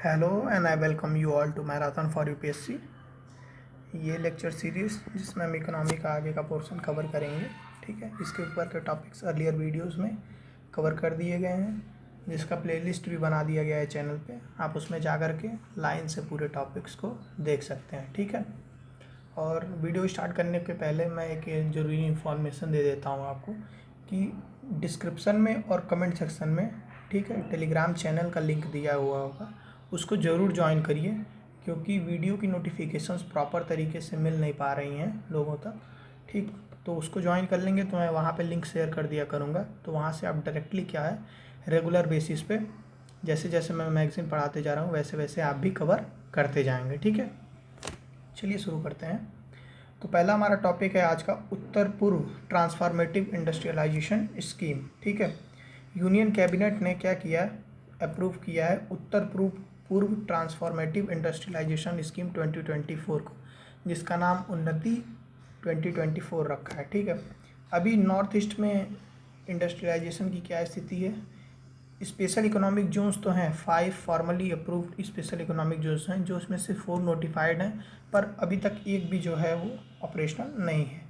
Hello and I welcome you all to marathon for UPSC. ये lecture series जिसमें हम economy का आगे का पोर्शन कवर करेंगे। ठीक है, इसके ऊपर के टॉपिक्स अर्लियर वीडियोस में कवर कर दिए गए हैं, जिसका प्लेलिस्ट भी बना दिया गया है चैनल पे। आप उसमें जा कर के लाइन से पूरे टॉपिक्स को देख सकते हैं। ठीक है, और वीडियो स्टार्ट करने के पहले मैं एक ज़रूरी इन्फॉर्मेशन दे देता हूँ आपको कि डिस्क्रिप्शन में और कमेंट सेक्शन में, ठीक है, टेलीग्राम चैनल का लिंक दिया हुआ होगा, उसको ज़रूर ज्वाइन करिए, क्योंकि वीडियो की नोटिफिकेशंस प्रॉपर तरीके से मिल नहीं पा रही हैं लोगों तक। ठीक, तो उसको ज्वाइन कर लेंगे तो मैं वहाँ पे लिंक शेयर कर दिया करूँगा, तो वहाँ से आप डायरेक्टली क्या है रेगुलर बेसिस पे जैसे जैसे मैं मैगज़ीन पढ़ाते जा रहा हूँ वैसे वैसे आप भी कवर करते जाएंगे। ठीक है, चलिए शुरू करते हैं। तो पहला हमारा टॉपिक है आज का उत्तर पूर्व ट्रांसफॉर्मेटिव इंडस्ट्रियलाइजेशन स्कीम। ठीक है, यूनियन कैबिनेट ने क्या किया, अप्रूव किया है उत्तर पूर्व ट्रांसफॉर्मेटिव इंडस्ट्रियलाइजेशन स्कीम 2024 को, जिसका नाम उन्नति 2024 रखा है। ठीक है, अभी नॉर्थ ईस्ट में इंडस्ट्रियलाइजेशन की क्या स्थिति है? स्पेशल इकोनॉमिक जोन्स तो हैं 5 formally approved special economic Jones हैं, जो उसमें से 4 नोटिफाइड हैं, पर अभी तक एक भी जो है वो ऑपरेशनल नहीं है।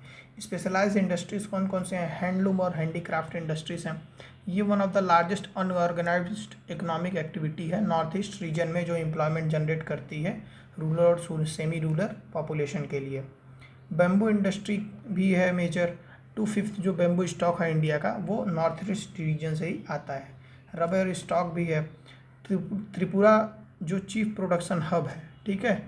स्पेशलाइज्ड इंडस्ट्रीज़ कौन कौन से हैं? हैंडलूम और हैंडीक्राफ्ट इंडस्ट्रीज़ हैं। ये one of the largest unorganised economic activity है नॉर्थ ईस्ट रीजन में, जो एम्प्लॉयमेंट जनरेट करती है रूरल और सेमी रूरल पॉपुलेशन के लिए। बेम्बू इंडस्ट्री भी है मेजर। 2/5 जो बेम्बू स्टॉक है इंडिया का वो नॉर्थ ईस्ट रीजन से ही आता है। रबर स्टॉक भी है। त्रिपुरा जो चीफ प्रोडक्शन हब है, ठीक है,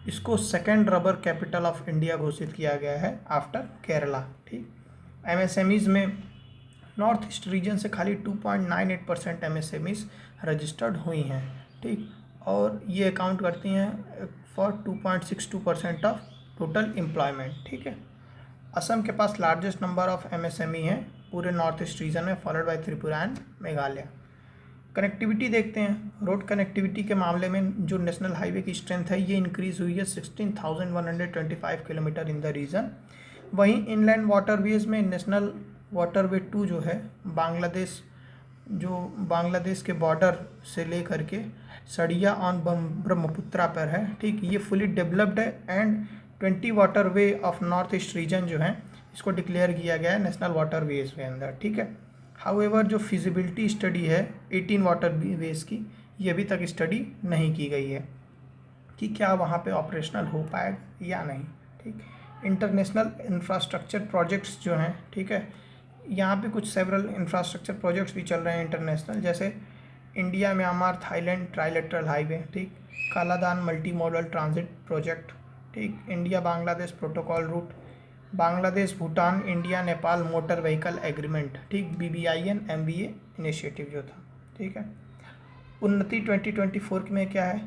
इसको second rubber capital of India घोषित किया गया है आफ्टर केरला। ठीक, एमएसएमईज़ में नॉर्थ ईस्ट रीजन से खाली 2.98% एमएसएमईज़ रजिस्टर्ड हुई हैं। ठीक, और ये अकाउंट करती हैं फॉर 2.62% ऑफ टोटल एम्प्लॉयमेंट। ठीक है, असम के पास लार्जेस्ट नंबर ऑफ एमएसएमई हैं पूरे नॉर्थ ईस्ट रीजन में, followed by Tripura and Meghalaya. Connectivity देखते हैं। रोड कनेक्टिविटी के मामले में जो नेशनल हाईवे की स्ट्रेंथ है ये इंक्रीज़ हुई है 16,125 किलोमीटर इन द रीजन। वहीं इनलैंड वाटरवेज में नेशनल वाटरवे 2 जो है बांग्लादेश के बॉर्डर से ले करके सड़िया ऑन ब्रह्मपुत्रा पर है। ठीक, ये फुली डेवलप्ड है and 20 waterway of north East reason जो है इसको डिक्लेयर किया गया है नेशनल वाटरवेज के अंदर। ठीक है, हाउएवर जो फिजिबिलिटी स्टडी है 18 वाटरवेज की, ये अभी तक स्टडी नहीं की गई है कि क्या वहाँ पे ऑपरेशनल हो पाएगा या नहीं। ठीक, इंटरनेशनल इंफ्रास्ट्रक्चर प्रोजेक्ट्स जो हैं, ठीक है, यहाँ पे कुछ सेवरल इंफ्रास्ट्रक्चर प्रोजेक्ट्स भी चल रहे हैं इंटरनेशनल, जैसे India Myanmar Thailand trilateral highway, ठीक, Kaladan multi modal transit project, ठीक, India Bangladesh protocol route, Bangladesh Bhutan India Nepal motor vehicle agreement, ठीक, BBIN MBA इनिशिएटिव जो था। ठीक है, उन्नति 2024 में क्या है,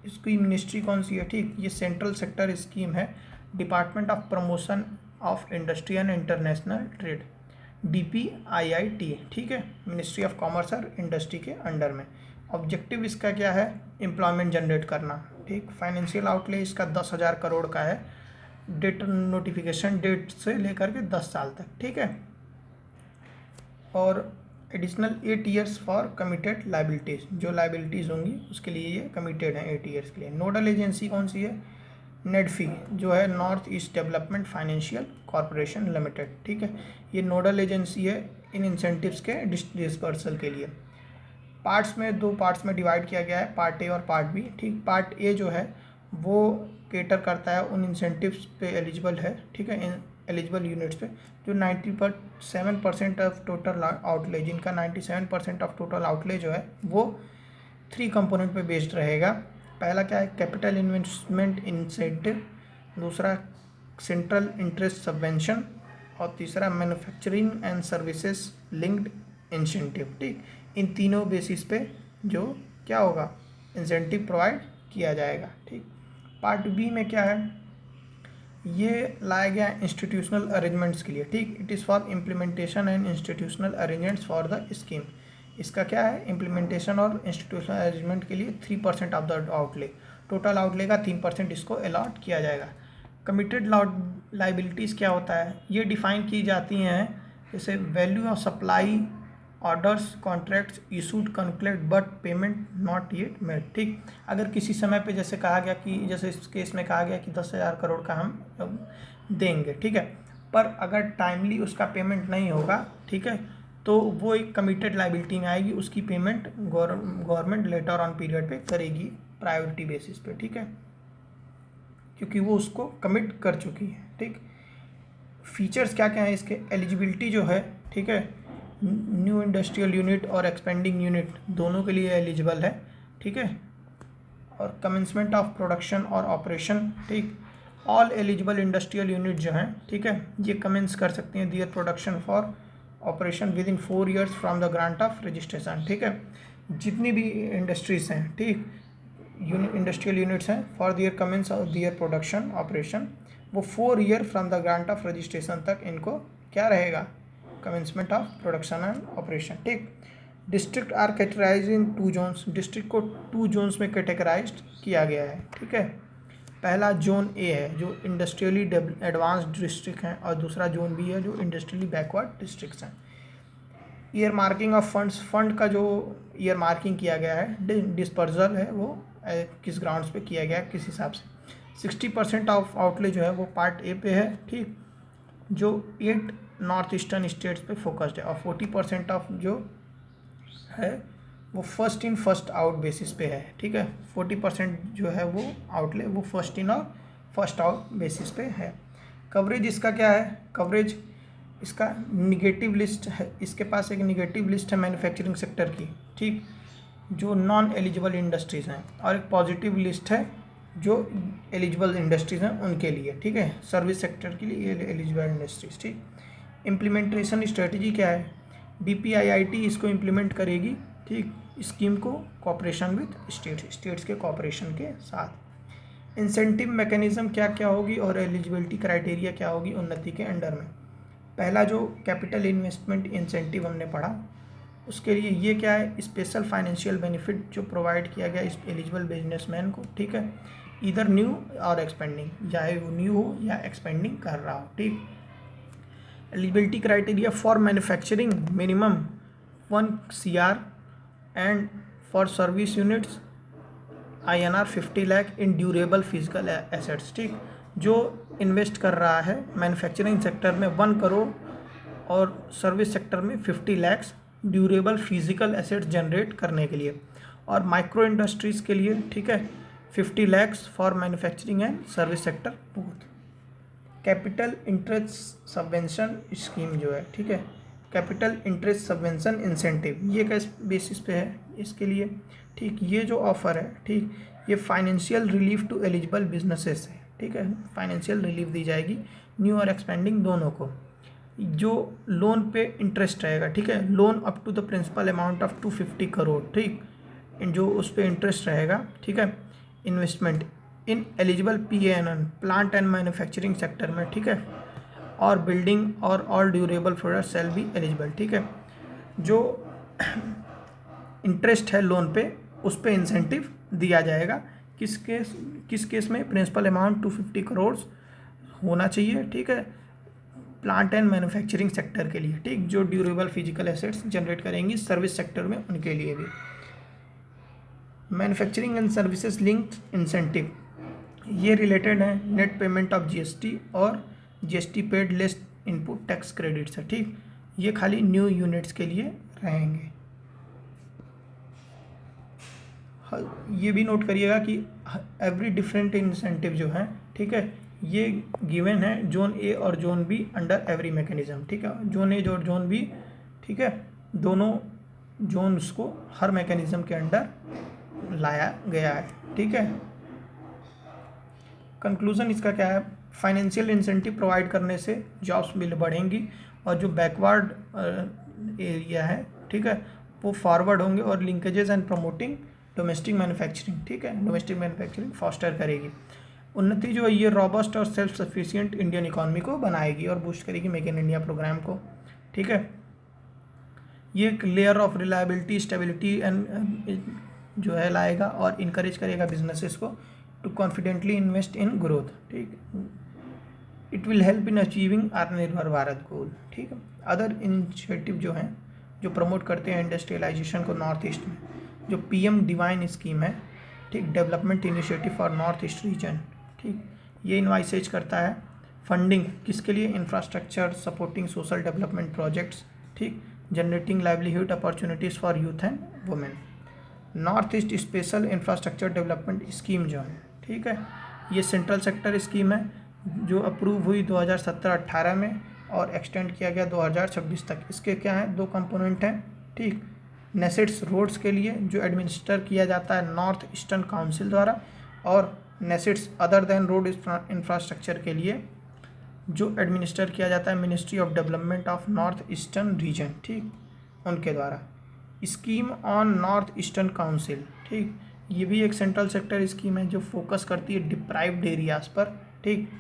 इसकी मिनिस्ट्री कौन सी है? ठीक, ये सेंट्रल सेक्टर स्कीम है, department of promotion of industry and international trade, DPIIT। ठीक है, मिनिस्ट्री ऑफ कॉमर्स और इंडस्ट्री के अंडर में। ऑब्जेक्टिव इसका क्या है? एम्प्लॉयमेंट जनरेट करना। ठीक, फाइनेंशियल आउटले इसका 10,000 करोड़ का है, डेट नोटिफिकेशन डेट से लेकर के 10 साल तक। ठीक है, और additional 8 years for committed liabilities, जो लाइबिलिटीज़ होंगी उसके लिए ये कमिटेड हैं 8 ईयर्स के लिए। नोडल एजेंसी कौन सी है? नेडफी जो है north east development financial corporation limited. ठीक है, ये नोडल एजेंसी है इन इंसेंटिव्स के डिस्पर्सल के लिए। पार्ट्स में 2 पार्ट्स में डिवाइड किया गया है, पार्ट ए और पार्ट बी। ठीक, पार्ट ए जो है वो केटर करता है उन इंसेंटिव्स पे एलिजिबल है, ठीक है, एलिजिबल यूनिट्स पे जो 97% ऑफ टोटल आउटले, जिनका 97% ऑफ टोटल आउटले जो है वो 3 कंपोनेंट पे बेस्ड रहेगा। पहला क्या है? कैपिटल इन्वेस्टमेंट इंसेंटिव, दूसरा सेंट्रल इंटरेस्ट सबवेंशन, और तीसरा manufacturing and services linked incentive. ठीक, इन तीनों बेसिस पे जो क्या होगा, इंसेंटिव प्रोवाइड किया जाएगा। ठीक, पार्ट बी में क्या है, ये लाया गया इंस्टीट्यूशनल अरेंजमेंट्स के लिए। ठीक, it is for implementation and institutional arrangements for the scheme. इसका क्या है? इम्प्लीमेंटेशन और इंस्टीट्यूशनल अरेंजमेंट के लिए 3% of the outlay, total outlay का 3% इसको अलॉट किया जाएगा। कमिटेड लाइबिलिटीज़ क्या होता है? ये डिफाइन की जाती हैं जैसे value of supply orders contracts issued concluded but payment not yet made, ठीक। अगर किसी समय पे जैसे कहा गया कि जैसे इस केस में कहा गया कि 10,000 करोड़ का हम देंगे, ठीक है, पर अगर टाइमली उसका पेमेंट नहीं होगा, ठीक है, तो वो एक कमिटेड लाइबिलिटी में आएगी, उसकी payment government later on period पे करेगी प्रायोरिटी बेसिस पे, ठीक है, क्योंकि वो उसको कमिट कर चुकी है, ठीक। फीचर्स क्या क्या है इसके, एलिजिबिलिटी जो है, ठीक है, न्यू इंडस्ट्रियल यूनिट और एक्सपेंडिंग यूनिट दोनों के लिए एलिजिबल है, ठीक है, और कमेंसमेंट ऑफ प्रोडक्शन और ऑपरेशन, ठीक। ऑल एलिजिबल इंडस्ट्रियल यूनिट जो हैं, ठीक है, ये कमेंस कर सकते हैं their production for operation within 4 years from the grant of registration, ठीक है। जितनी भी इंडस्ट्रीज हैं, ठीक, इंडस्ट्रियल यूनिट्स हैं, फॉर दियर कमेंस और दियर प्रोडक्शन ऑपरेशन, वो 4 year from the grant of registration तक इनको क्या रहेगा, commencement of production and operation, ठीक। District are categorize in 2 zones, district को 2 zones में कैटेगराइज किया गया है, ठीक है। पहला जोन ए है जो इंडस्ट्रियली एडवांस्ड डिस्ट्रिक्ट हैं, और दूसरा जोन बी है जो इंडस्ट्रियली बैकवर्ड डिस्ट्रिक्ट्स हैं। Year marking of funds, fund का जो ईयर मार्किंग किया गया है, डिस्पर्जल है वो किस ग्राउंड्स पे किया गया है, किस हिसाब से। 60% ऑफ आउटले जो है वो पार्ट ए पे है, ठीक, जो 8 नॉर्थ ईस्टर्न स्टेट्स पे फोकस्ड है, और 40% ऑफ जो है वो first in first out basis पे है, ठीक है। 40% जो है वो आउटले वो फर्स्ट इन और फर्स्ट आउट बेसिस पे है। कवरेज इसका क्या है, कवरेज इसका निगेटिव लिस्ट है, इसके पास एक निगेटिव लिस्ट है मैन्युफैक्चरिंग सेक्टर की, ठीक, जो नॉन एलिजिबल इंडस्ट्रीज़ हैं, और एक पॉजिटिव लिस्ट है जो एलिजिबल इंडस्ट्रीज़ हैं उनके लिए, ठीक है, सर्विस सेक्टर के लिए एलिजिबल इंडस्ट्रीज, ठीक। इम्प्लीमेंटेशन स्ट्रेटजी क्या है, DPIIT इसको इम्प्लीमेंट करेगी, ठीक, स्कीम को कॉपरेशन विद स्टेट्स के कॉपरेशन के साथ। इंसेंटिव मैकेनिज्म क्या क्या होगी और एलिजिबिलिटी क्राइटेरिया क्या होगी उन्नति के अंडर में। पहला जो कैपिटल इन्वेस्टमेंट इंसेंटिव हमने पढ़ा, उसके लिए ये क्या है, स्पेशल फाइनेंशियल बेनिफिट जो प्रोवाइड किया गया इस एलिजिबल बिजनेसमैन को, ठीक है, इधर न्यू और एक्सपेंडिंग, चाहे वो न्यू हो या एक्सपेंडिंग कर रहा हो, ठीक। Eligibility criteria for manufacturing minimum 1 CR and for service units INR 50 lakh in durable physical assets, ठीक। जो इन्वेस्ट कर रहा है मैन्युफैक्चरिंग सेक्टर में 1 करोड़ और सर्विस सेक्टर में 50 lakh durable physical assets generate करने के लिए, और माइक्रो इंडस्ट्रीज़ के लिए, ठीक है, 50 lakh for manufacturing and service sector both. Capital interest subvention scheme जो है, ठीक है, कैपिटल इंटरेस्ट सबवेंशन इंसेंटिव, ये किस बेसिस पे है इसके लिए, ठीक, ये जो ऑफ़र है, ठीक, ये financial relief to eligible businesses है, ठीक है, फाइनेंशियल रिलीफ दी जाएगी न्यू और एक्सपेंडिंग दोनों को। जो लोन पे इंटरेस्ट रहेगा, ठीक है, loan up to the principal amount of 250 crore, ठीक, जो उस पर इंटरेस्ट रहेगा, ठीक है, investment in eligible PANN plant and manufacturing sector में, ठीक है, और बिल्डिंग और all durable product sale be eligible, ठीक है। जो इंटरेस्ट है लोन पे उस पे इंसेंटिव दिया जाएगा, किस केस में, प्रिंसिपल अमाउंट 250 करोड़ होना चाहिए, ठीक है, प्लांट एंड मैन्युफैक्चरिंग सेक्टर के लिए, ठीक, जो ड्यूरेबल फिजिकल एसेट्स जनरेट करेंगी सर्विस सेक्टर में उनके लिए भी। Manufacturing and services linked incentive, ये रिलेटेड है नेट पेमेंट ऑफ GST और GST paid less input tax credits है, ठीक, ये खाली न्यू यूनिट्स के लिए रहेंगे। ये भी नोट करिएगा कि एवरी डिफरेंट इंसेंटिव जो है, ठीक है, ये गिवन है जोन ए और zone be under every mechanism, ठीक है, जोन ए और जोन बी, ठीक है, दोनों जोन्स को हर मैकेनिज्म के अंडर लाया गया है, ठीक है। कंक्लूजन इसका क्या है, फाइनेंशियल इंसेंटिव प्रोवाइड करने से जॉब्स मिल बढ़ेंगी, और जो बैकवर्ड एरिया है, ठीक है, वो फॉरवर्ड होंगे, और linkages and promoting domestic manufacturing, ठीक है, डोमेस्टिक मैन्युफैक्चरिंग फॉस्टर करेगी। उन्नति जो है ये रॉबस्ट और सेल्फ सफिशिएंट इंडियन इकॉनमी को बनाएगी और बूस्ट करेगी मेक इन इंडिया प्रोग्राम को, ठीक है। ये एक layer of reliability stability and जो है लाएगा, और इनकरेज करेगा बिजनेसेस को to confidently invest in growth, ठीक। It will help in achieving Atmanirbhar Bharat गोल, ठीक है। अदर इनिशिएटिव जो हैं जो प्रमोट करते हैं इंडस्ट्रियलाइजेशन को नॉर्थ ईस्ट में। जो पीएम डिवाइन स्कीम है, ठीक, development initiative for North East region, ठीक, ये इनवाइसेज करता है फंडिंग किसके लिए, infrastructure supporting social development projects, ठीक, generating livelihood opportunities for youth and women. North East special infrastructure development scheme जो है, ठीक है, ये सेंट्रल सेक्टर स्कीम है जो अप्रूव हुई 2017-18 में और एक्सटेंड किया गया 2026 तक। इसके क्या हैं, 2 कंपोनेंट हैं, ठीक, नेसेट्स रोड्स के लिए जो एडमिनिस्टर किया जाता है नॉर्थ ईस्टर्न काउंसिल द्वारा, और नेसेट्स अदर देन रोड इंफ्रास्ट्रक्चर के लिए जो एडमिनिस्टर किया जाता है ministry of development of north eastern region, ठीक, उनके द्वारा। Scheme on north eastern council, ठीक, ये भी एक सेंट्रल सेक्टर स्कीम है जो फोकस करती है डिप्राइव्ड एरियाज़ पर, ठीक,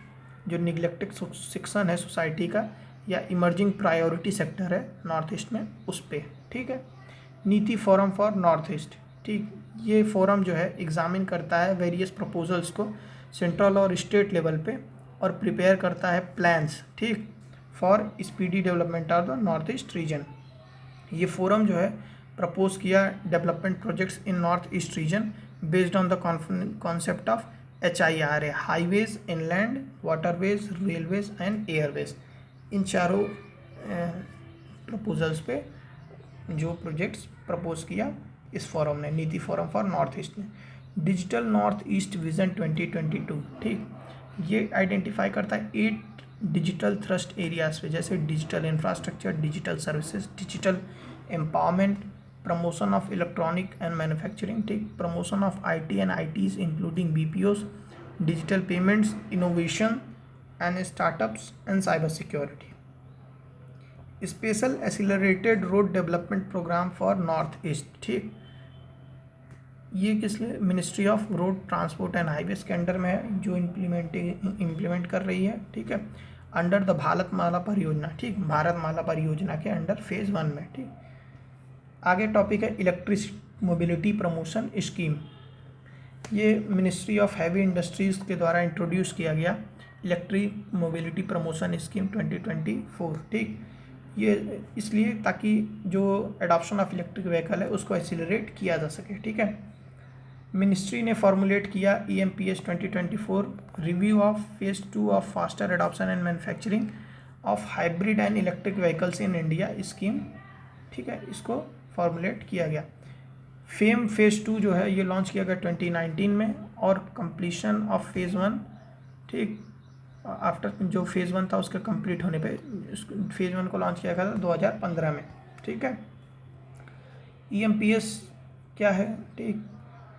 जो निगलेक्टेड सेक्शन है सोसाइटी का या इमर्जिंग प्रायोरिटी सेक्टर है नॉर्थ ईस्ट में, उस पर, ठीक है। नीति फोरम फॉर नॉर्थ ईस्ट, ठीक, ये फोरम जो है एग्जामिन करता है वेरियस प्रपोजल्स को सेंट्रल और स्टेट लेवल पे और प्रिपेयर करता है प्लान्स, ठीक, for speedy development of the North East region. ये फोरम जो है प्रपोज किया development projects in North East region based on the concept of HIRA, highways, inland, waterways, railways and airways. इन चारों प्रपोजल्स पे जो प्रोजेक्ट्स प्रपोज किया इस फोरम ने, नीति फोरम फॉर नॉर्थ ईस्ट ने। डिजिटल नॉर्थ ईस्ट विजन 2022, ठीक, ये आइडेंटिफाई करता है 8 डिजिटल थ्रस्ट एरियाज पे, जैसे digital infrastructure, digital services, digital empowerment, promotion of electronic and manufacturing, ठीक, promotion of IT and ITs including BPOs, digital payments, innovation and startups and cyber security. Special accelerated road development programme for North East, ठीक, ये किस लिए, ministry of road transport and highways के under में है जो implement कर रही है, ठीक है, अंडर द भारतमाला परियोजना, ठीक, भारतमाला परियोजना के अंडर फेज 1 में, ठीक। आगे टॉपिक है इलेक्ट्रिक मोबिलिटी प्रमोशन स्कीम। ये मिनिस्ट्री ऑफ हैवी इंडस्ट्रीज़ के द्वारा इंट्रोड्यूस किया गया इलेक्ट्रिक मोबिलिटी प्रमोशन स्कीम 2024, ठीक, ये इसलिए ताकि जो एडॉप्शन ऑफ इलेक्ट्रिक व्हीकल है उसको एक्सीलरेट किया जा सके, ठीक है। मिनिस्ट्री ने फॉर्मुलेट किया EMPS 2024 review of phase 2 of faster adoption and manufacturing of hybrid and electric vehicles in India scheme, ठीक है, इसको फॉर्मुलेट किया गया। फेम फेज़ 2 जो है ये लॉन्च किया गया 2019 में और कंप्लीशन ऑफ फेज़ 1, ठीक, आफ्टर जो फेज़ 1 था उसके कंप्लीट होने पे फेज़ 1 को लॉन्च किया गया था 2015 में, ठीक है। EMPS क्या है, ठीक,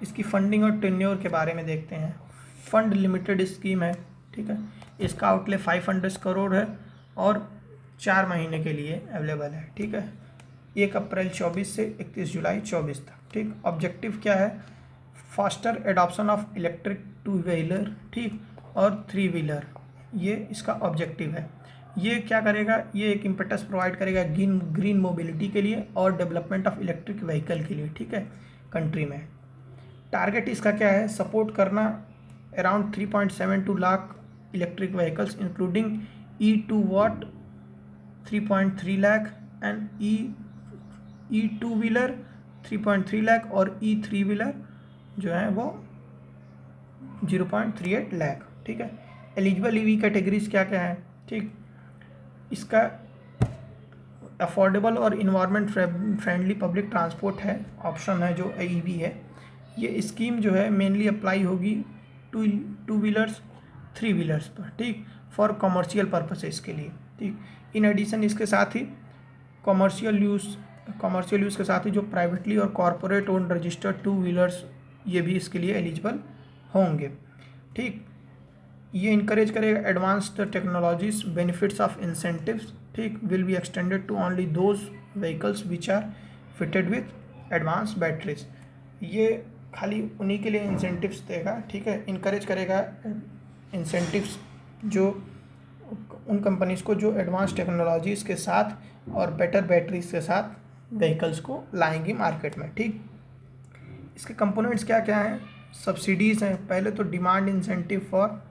इसकी फंडिंग और टेन्योर के बारे में देखते हैं। फंड लिमिटेड स्कीम है, ठीक है, इसका आउटले 500 करोड़ है और 4 महीने के लिए अवेलेबल है, ठीक है, 1 अप्रैल 24 से 31 जुलाई 24 तक, ठीक। ऑब्जेक्टिव क्या है, faster adoption of electric 2 wheeler, ठीक, और 3 व्हीलर, ये इसका ऑब्जेक्टिव है। ये क्या करेगा, ये एक इम्पेटस प्रोवाइड करेगा ग्रीन मोबिलिटी के लिए और डेवलपमेंट ऑफ इलेक्ट्रिक व्हीकल के लिए, ठीक है, कंट्री में। टारगेट इसका क्या है, सपोर्ट करना around 3.72 lakh electric vehicles including E2 what 3.3 lakh and E2 wheeler 3.3 lakh और E3 व्हीलर जो है वो 0.38 लाख, ठीक है। एलिजिबल EV कैटेगरीज क्या क्या है, ठीक, इसका अफोर्डेबल और इन्वायरमेंट फ्रेंडली पब्लिक ट्रांसपोर्ट है, ऑप्शन है जो EV है। ये स्कीम जो है मेनली अप्लाई होगी 2 व्हीलर्स 3 व्हीलर्स पर, ठीक, फॉर कमर्शियल पर्पसेस के लिए, ठीक। इन एडिशन इसके साथ ही कमर्शियल यूज़ के साथ ही जो प्राइवेटली और कॉरपोरेट ओन रजिस्टर्ड 2 व्हीलर्स ये भी इसके लिए एलिजिबल होंगे, ठीक। ये इनकरेज करेगा advanced technologies, benefits of incentives, ठीक, will be extended to only those vehicles which are fitted with advance batteries. ये खाली उन्हीं के लिए इंसेंटिव्स देगा, ठीक है, इनकरेज करेगा इंसेंटिव्स जो उन कंपनीज़ को जो एडवांस टेक्नोलॉजीज़ के साथ और बेटर बैटरीज के साथ व्हीकल्स को लाएंगी मार्केट में, ठीक। इसके कंपोनेंट्स क्या क्या हैं, सब्सिडीज़ हैं, पहले तो डिमांड इंसेंटिव फॉर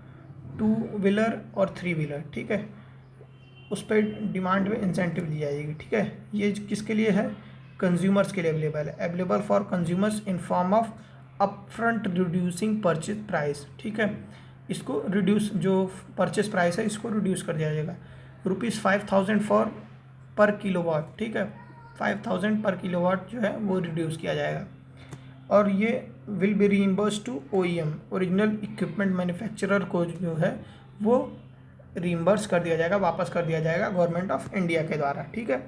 2 व्हीलर और 3 व्हीलर, ठीक है, उस पर डिमांड में इंसेंटिव दी जाएगी, ठीक है। ये किसके लिए है, कंज्यूमर्स के लिए अवेलेबल है, available for consumers in form of upfront reducing purchase price, ठीक है। इसको रिड्यूस, जो परचेज प्राइस है इसको रिड्यूस कर दिया जाएगा, ₹5000 फॉर पर किलोवाट, ठीक है, 5000 पर किलोवाट जो है वो रिड्यूस किया जाएगा। और ये will be reimburse to OEM, original equipment manufacturer को जो है वो रीइंबर्स कर दिया जाएगा, वापस कर दिया जाएगा गवर्नमेंट ऑफ इंडिया के द्वारा, ठीक है।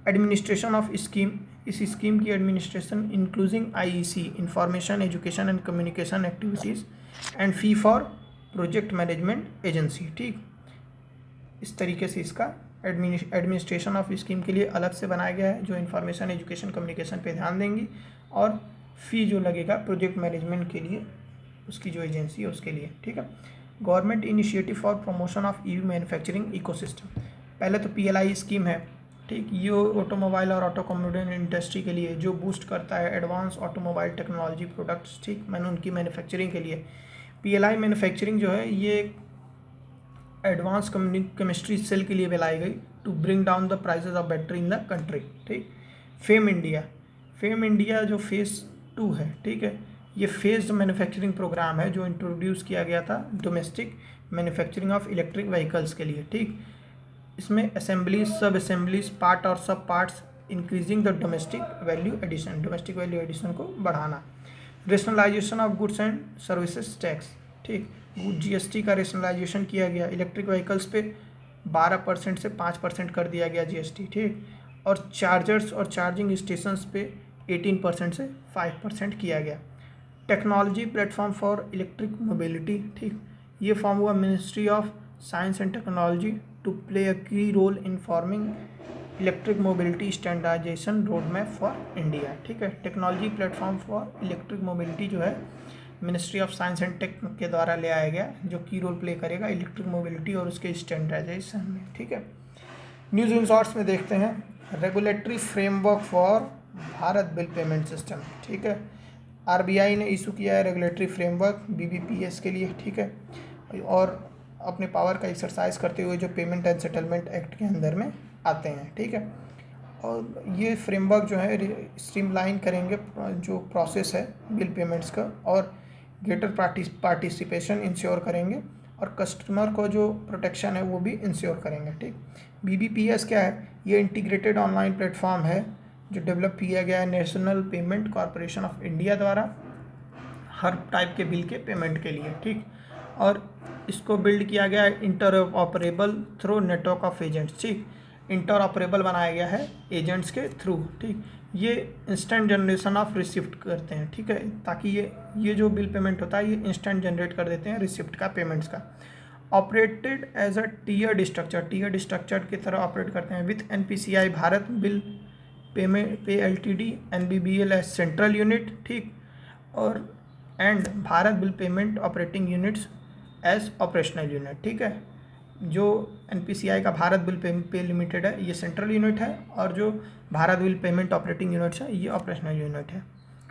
एडमिनिस्ट्रेशन ऑफ स्कीम, इस स्कीम की administration including IEC, information education and communication activities and fee for project management agency, ठीक। इस तरीके से इसका एडमिनिस्ट्रेशन ऑफ स्कीम के लिए अलग से बनाया गया है, जो इंफॉर्मेशन एजुकेशन कम्युनिकेशन पे ध्यान देंगी, और फ़ी जो लगेगा प्रोजेक्ट मैनेजमेंट के लिए उसकी जो एजेंसी है उसके लिए, ठीक है। Government initiative for promotion of EV manufacturing ecosystem, पहले तो PLI स्कीम है, ठीक। ये ऑटोमोबाइल और ऑटोमोबाइल इंडस्ट्री के लिए जो बूस्ट करता है एडवांस ऑटोमोबाइल टेक्नोलॉजी प्रोडक्ट्स, ठीक, मैंने उनकी मैन्युफैक्चरिंग के लिए PLI मैन्युफैक्चरिंग जो है ये एडवांस केमिस्ट्री सेल के लिए बनाई गई to bring down the prices of battery in the country, ठीक। फेम इंडिया जो फेज़ 2 है, ठीक है, ये फेज्ड मैन्युफैक्चरिंग प्रोग्राम है जो इंट्रोड्यूस किया गया था domestic manufacturing of electric vehicles के लिए, ठीक। इसमें असेंबलीज, सब असेंबलीज, पार्ट और sub parts, increasing the domestic value addition को बढ़ाना। Rationalisation of goods and services tax, ठीक, GST का रेशनलाइजेशन किया गया, इलेक्ट्रिक व्हीकल्स पे 12% से 5% कर दिया गया GST, ठीक। और चार्जर्स और चार्जिंग स्टेशंस पे 18% से 5% किया गया। Technology platform for electric mobility, ठीक, ये फॉर्म हुआ ministry of science and technology to play a key role in forming electric mobility standardization road map for India, ठीक है। Technology platform for electric mobility जो है ministry of science and tech के द्वारा ले आया गया, जो की रोल प्ले करेगा इलेक्ट्रिक मोबिलिटी और उसके स्टैंडर्डाइजेशन में, ठीक है। न्यूज़ इन शॉर्ट्स में देखते हैं, regulatory framework for Bharat bill payment system, ठीक है। RBI ने इशू किया है रेगुलेटरी फ्रेमवर्क BBPS के लिए, ठीक है, और अपने पावर का एक्सरसाइज करते हुए जो पेमेंट एंड सेटलमेंट एक्ट के अंदर में आते हैं, ठीक है। और ये फ्रेमवर्क जो है स्ट्रीमलाइन करेंगे जो प्रोसेस है बिल पेमेंट्स का, और ग्रेटर पार्टिसिपेशन इंश्योर करेंगे, और कस्टमर को जो प्रोटेक्शन है वो भी इंश्योर करेंगे, ठीक। BBPS क्या है, ये इंटीग्रेटेड ऑनलाइन प्लेटफॉर्म है जो डेवलप किया गया है national payment corporation of India द्वारा हर टाइप के बिल के पेमेंट के लिए, ठीक। और इसको बिल्ड किया गया है interoperable through network of agents, ठीक, इंटरऑपरेबल बनाया गया है एजेंट्स के थ्रू, ठीक। ये इंस्टेंट जनरेशन ऑफ रिसिप्ट करते हैं, ठीक है, ताकि ये जो बिल पेमेंट होता है ये इंस्टेंट जनरेट कर देते हैं रिसिप्ट का, पेमेंट्स का। Operated as a tiered structure की तरह ऑपरेट करते हैं with NPCI Bharat bill payment pay LTD, NBBL as central unit, ठीक, और and Bharat bill payment operating units as operational unit, ठीक है। जो NPCI का भारत बिल पे लिमिटेड है ये सेंट्रल यूनिट है, और जो Bharat bill payment operating units है ये ऑपरेशनल यूनिट है,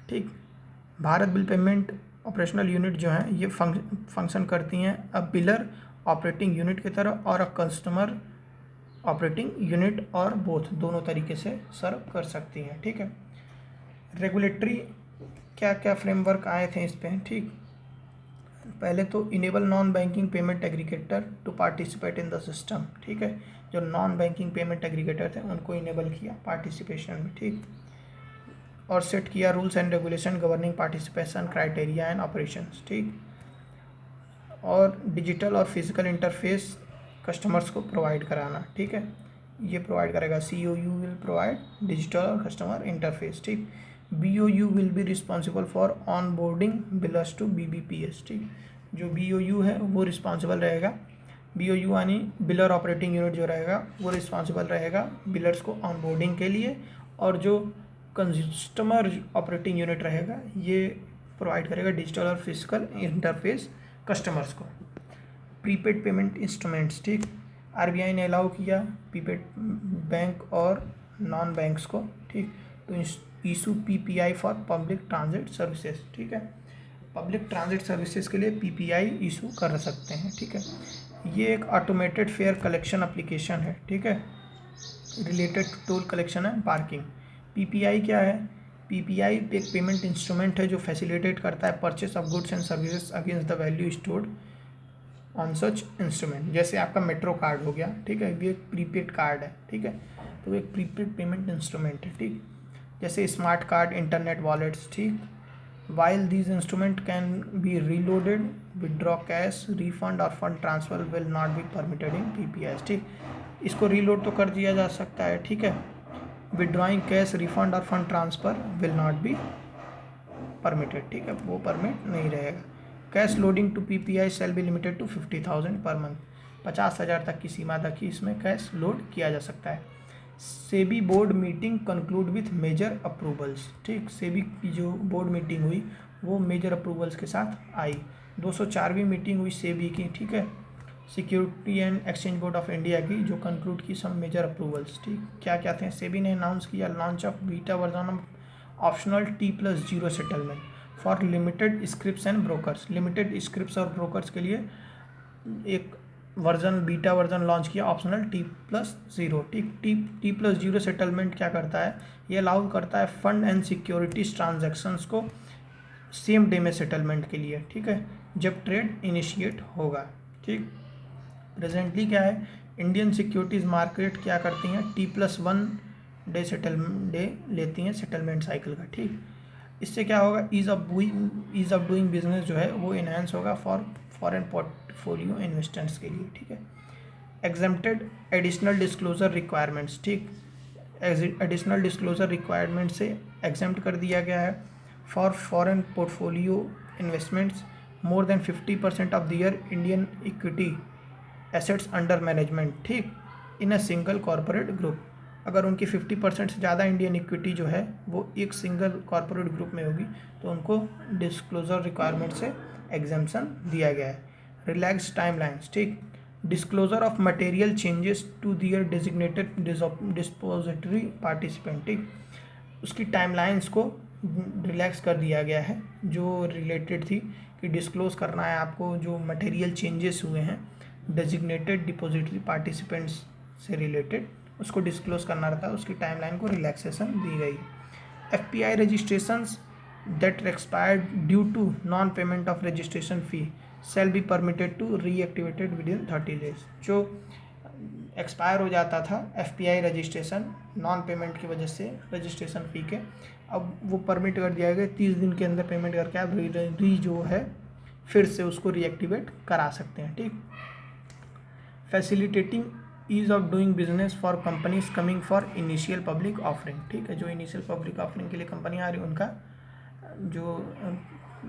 ठीक। Bharat bill payment operational unit जो है ये फंक्शन करती हैं अ बिलर ऑपरेटिंग यूनिट की तरह और अ कस्टमर ऑपरेटिंग यूनिट, और बोथ दोनों तरीके से सर्व कर सकती हैं, ठीक है। रेगुलेटरी क्या क्या फ्रेमवर्क आए थे इस पर, ठीक। पहले तो enable non banking payment aggregator to participate in the system, ठीक है, जो नॉन बैंकिंग पेमेंट एग्रीगेटर थे उनको इनेबल किया पार्टिसिपेशन में, ठीक। और सेट किया rules and regulation governing participation criteria and operations, ठीक। और डिजिटल और फिजिकल इंटरफेस कस्टमर्स को प्रोवाइड कराना, ठीक है, ये प्रोवाइड करेगा COU विल प्रोवाइड डिजिटल और कस्टमर इंटरफेस, ठीक। BOU will be responsible for onboarding billers to BBPS, ठीक। जो BOU है वो रिस्पॉन्सिबल रहेगा, BOU यानी बिलर ऑपरेटिंग यूनिट जो रहेगा वो रिस्पॉन्सिबल रहेगा बिलर्स को ऑन बोर्डिंग के लिए, और जो कस्टमर ऑपरेटिंग यूनिट रहेगा ये प्रोवाइड करेगा डिजिटल और फिजिकल इंटरफेस कस्टमर्स को। प्रीपेड पेमेंट इंस्ट्रूमेंट्स, ठीक, RBI ने अलाउ किया प्रीपेड बैंक और नॉन बैंक्स को, ठीक, तो issue PPI for public transit services, ठीक है, पब्लिक ट्रांजिट सर्विसेज के लिए PPI इशू कर सकते हैं, ठीक है। ये एक ऑटोमेटेड फेयर कलेक्शन एप्लीकेशन है, ठीक है, related to toll collection and parking. PPI क्या है? पीपीआई एक पेमेंट इंस्ट्रूमेंट है जो फैसिलिटेट करता है purchase of goods and services against the value stored on such instrument. जैसे आपका मेट्रो कार्ड हो गया, ठीक है, ये एक प्रीपेड कार्ड है, ठीक है, तो एक प्रीपेड पेमेंट इंस्ट्रूमेंट है, ठीक। जैसे स्मार्ट कार्ड, इंटरनेट वॉलेट्स, ठीक। While these instrument can be reloaded, withdraw cash, refund और fund transfer will not be permitted in PPI, ठीक। इसको रीलोड तो कर दिया जा सकता है, ठीक है, विदड्रॉइंग कैश, रिफंड और fund transfer will not be permitted, ठीक है, वो परमिट नहीं रहेगा। Cash loading to PPI shall be limited to 50,000 per month, 50,000 तक की सीमा तक ही इसमें कैश लोड किया जा सकता है। SEBI board meeting conclude with major approvals, ठीक, सेबी की जो बोर्ड मीटिंग हुई वो मेजर अप्रूवल्स के साथ आई। 204वीं मीटिंग हुई सेबी की, ठीक है, security and exchange board of India की, जो कंक्लूड की सम मेजर अप्रूवल्स, ठीक। क्या क्या थे? सेबी ने अनाउंस किया launch of beta version of optional T+0 settlement for limited scripts and brokers. Limited scripts और ब्रोकर्स के लिए एक वर्जन, बीटा वर्जन लॉन्च किया ऑप्शनल T+0, ठीक। T+0 सेटलमेंट क्या करता है? ये अलाउ करता है फंड एंड सिक्योरिटीज ट्रांजैक्शंस को सेम डे में सेटलमेंट के लिए, ठीक है, जब ट्रेड इनिशिएट होगा, ठीक। प्रेजेंटली क्या है, इंडियन सिक्योरिटीज़ मार्केट क्या करती हैं? T+1 डे सेटलमेंट डे लेती हैं सेटलमेंट साइकिल का, ठीक। इससे क्या होगा? ईज़ ऑफ डूइंग बिजनेस जो है वो इन्हांस होगा फॉर फॉरेन पोर्टफोलियो इन्वेस्टर्स के लिए, ठीक है। एग्जेम्प्टेड एडिशनल डिस्क्लोजर रिक्वायरमेंट्स, ठीक, एडिशनल डिस्क्लोजर रिक्वायरमेंट से एग्जेम्प्ट कर दिया गया है for foreign portfolio investments more than 50% of their Indian equity assets under management, ठीक, in a single corporate group. अगर उनकी 50% से ज़्यादा इंडियन इक्विटी जो है वो एक सिंगल कॉरपोरेट ग्रुप में होगी तो उनको डिस्क्लोजर रिक्वायरमेंट से एग्जाम्पशन दिया गया है। रिलैक्स टाइमलाइंस, ठीक, disclosure of material changes to their designated depository participant, ठीक, उसकी टाइमलाइंस को रिलैक्स कर दिया गया है जो रिलेटेड थी कि डिस्क्लोज करना है आपको जो मटेरियल चेंजेस हुए हैं डेजिग्नेटेड डिपॉजिटरी पार्टिसिपेंट्स से रिलेटेड, उसको डिस्क्लोज करना रहता है, उसकी टाइमलाइन को रिलैक्सेशन दी गई। FPI registrations that expired due to non payment of registration fee shall be permitted to reactivated within 30 days. जो एक्सपायर हो जाता था एफपीआई रजिस्ट्रेशन नॉन पेमेंट की वजह से रजिस्ट्रेशन फ़ी के, अब वो परमिट कर दिया गया 30 दिन के अंदर पेमेंट करके आप री जो है फिर से उसको रीएक्टिवेट करा सकते हैं, ठीक। Facilitating ease of doing business for companies coming for initial public offering, ठीक है, जो इनिशियल पब्लिक ऑफरिंग के लिए कंपनी आ रही है उनका जो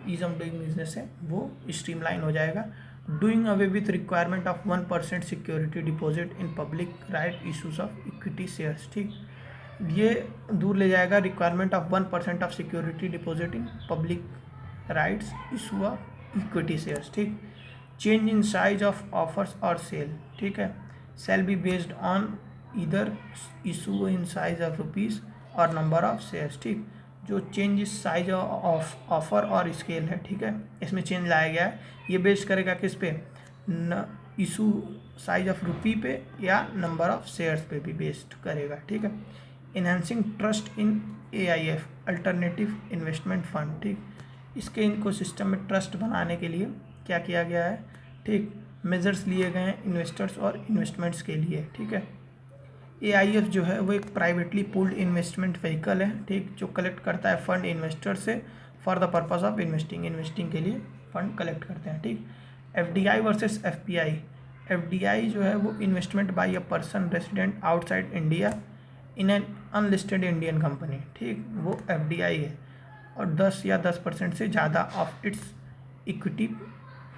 ईज़ ऑफ डूइंग बिजनेस है वो स्ट्रीमलाइन हो जाएगा। Doing away with requirement of 1% security deposit in public right issues of equity shares, ठीक, ये दूर ले जाएगा requirement of 1% of security deposit in public rights issue of equity shares, ठीक। Change in size of offers और sale, ठीक है, sale be based on either issue in size of rupees और नंबर ऑफ शेयर्स, ठीक। जो change इस size of offer और scale है, ठीक है, इसमें चेंज लाया गया है, ये बेस्ड करेगा किस पे? इशू साइज ऑफ रुपी पे या नंबर ऑफ शेयर्स पे भी बेस्ड करेगा, ठीक है। Enhancing trust in AIF alternative investment fund, ठीक, इसके इनको सिस्टम में ट्रस्ट बनाने के लिए क्या किया गया है, ठीक, मेजर्स लिए गए हैं इन्वेस्टर्स और इन्वेस्टमेंट्स के लिए, ठीक है। AIF जो है वो एक प्राइवेटली पूल्ड इन्वेस्टमेंट व्हीकल है, ठीक, जो कलेक्ट करता है फंड इन्वेस्टर से for the purpose of investing के लिए फंड कलेक्ट करते हैं, ठीक। FDI वर्सेस FPI, FDI जो है वो investment by a person resident outside India in an unlisted Indian company, ठीक, वो FDI है और 10 या 10% से ज़्यादा ऑफ इट्स इक्विटी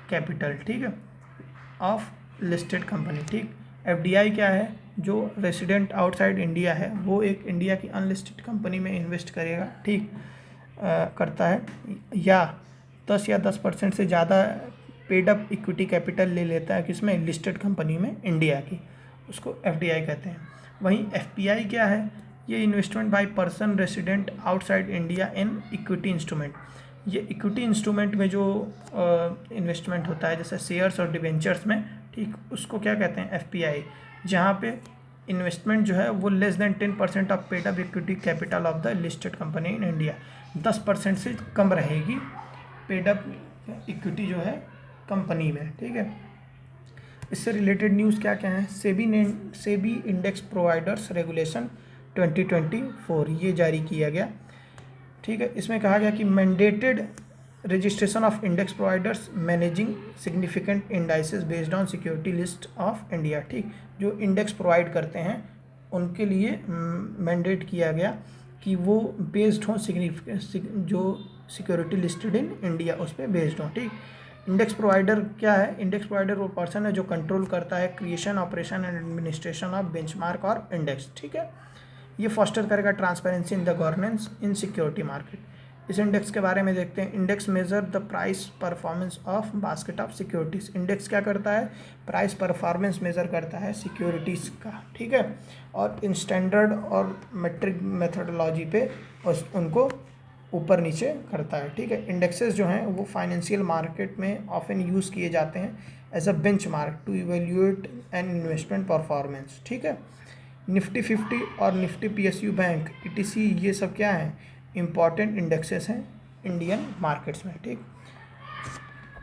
कैपिटल, ठीक है, ऑफ लिस्टेड कंपनी, ठीक। FDI क्या है? जो रेसिडेंट आउटसाइड इंडिया है वो एक इंडिया की अनलिस्टेड कंपनी में इन्वेस्ट करेगा, ठीक, करता है या 10 या 10% से ज़्यादा पेड अप इक्विटी कैपिटल ले लेता है किसमें? लिस्टेड कंपनी में इंडिया की, उसको FDI कहते हैं। वहीं FPI क्या है? ये investment by person resident outside India in equity instrument, ये इक्विटी इंस्ट्रूमेंट में जो इन्वेस्टमेंट होता है जैसे शेयर्स और डिवेंचर्स में ठीक, उसको क्या कहते हैं, FPI, जहाँ पे इन्वेस्टमेंट जो है वो less than 10% of paid up equity capital of the listed company in India, 10% से कम रहेगी पेड अप इक्विटी जो है कंपनी में, ठीक है। इससे रिलेटेड न्यूज़ क्या क्या है, सेबी इंडेक्स प्रोवाइडर्स रेगुलेशन 2024 ये जारी किया गया, ठीक है। इसमें कहा गया कि mandated registration of index providers managing significant indices based on security list of India, ठीक, जो इंडेक्स प्रोवाइड करते हैं उनके लिए मैंडेट किया गया कि वो बेस्ड हो जो सिक्योरिटी लिस्टेड इन इंडिया उस पर बेस्ड हो, ठीक। इंडेक्स प्रोवाइडर क्या है, इंडेक्स प्रोवाइडर वो पर्सन है जो कंट्रोल करता है creation, operation and administration of benchmark और इंडेक्स, ठीक है। ये फॉस्टर करेगा transparency in the governance in security market. इस इंडेक्स के बारे में देखते हैं। Index measure the price performance of basket of securities. Index क्या करता है, प्राइस परफॉर्मेंस मेजर करता है सिक्योरिटीज़ का, ठीक है, और इन स्टैंडर्ड और मेट्रिक मेथडोलॉजी पे उनको ऊपर नीचे करता है, ठीक है। इंडेक्सेस जो हैं वो फाइनेंशियल मार्केट में ऑफन यूज़ किए जाते हैं as a benchmark to evaluate an investment performance, ठीक है। निफ्टी 50 और निफ्टी PSU बैंक ETC ये सब क्या है, इम्पॉर्टेंट इंडेक्सेस हैं इंडियन मार्केट्स में, ठीक।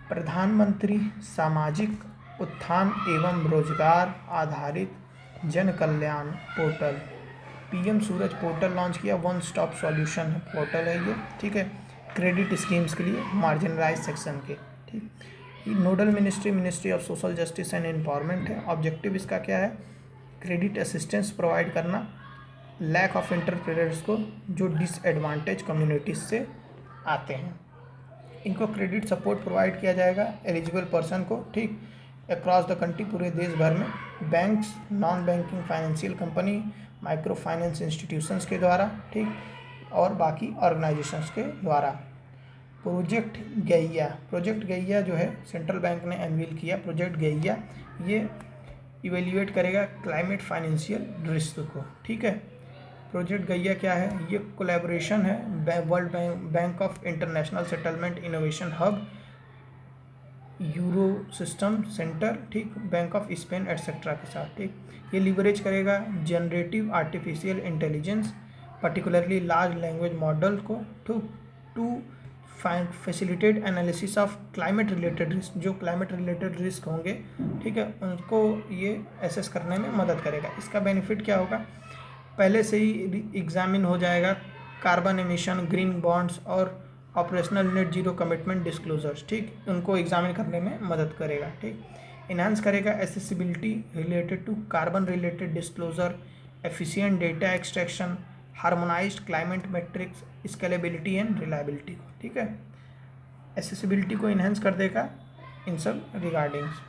प्रधानमंत्री सामाजिक उत्थान एवं रोजगार आधारित जन कल्याण पोर्टल PM सूरज पोर्टल लॉन्च किया। वन स्टॉप सॉल्यूशन पोर्टल है ये, ठीक है, क्रेडिट स्कीम्स के लिए मार्जिनलाइज सेक्शन के, ठीक। Nodal ministry of social justice and empowerment है। ऑब्जेक्टिव इसका क्या है, क्रेडिट असिस्टेंस प्रोवाइड करना लैक ऑफ एंटरप्रेन्योर्स को जो डिसएडवांटेज कम्युनिटीज से आते हैं, इनको क्रेडिट सपोर्ट प्रोवाइड किया जाएगा एलिजिबल पर्सन को, ठीक, अक्रॉस द कंट्री, पूरे देश भर में, banks, non banking financial company, micro finance institutions के द्वारा, ठीक, और बाकी ऑर्गेनाइजेशंस के द्वारा। प्रोजेक्ट गैया जो है सेंट्रल बैंक ने अनवील किया। प्रोजेक्ट गैया ये इवेल्युएट करेगा क्लाइमेट फाइनेंशियल रिस्क को, ठीक है। प्रोजेक्ट गैया क्या है, ये कोलैबोरेशन है world bank of international settlement innovation hub, euro system centre, ठीक, बैंक ऑफ स्पेन एटसेट्रा के साथ, ठीक। ये लिवरेज करेगा generative artificial intelligence particularly large language model को to facilitate analysis of climate related risk, जो क्लाइमेट रिलेटेड रिस्क होंगे, ठीक है, उनको ये एसेस करने में मदद करेगा। इसका बेनिफिट क्या होगा, पहले से ही एग्जामिन हो जाएगा कार्बन एमिशन, ग्रीन बॉन्ड्स और operational net zero commitment disclosures, ठीक, उनको एग्जामिन करने में मदद करेगा, ठीक। इन्हांस करेगा accessibility related to carbon related disclosure, efficient data extraction, harmonised climate metrics, scalability and reliability को, ठीक है। एसेसिबिलिटी को इन्हांस कर देगा इन सब regardings.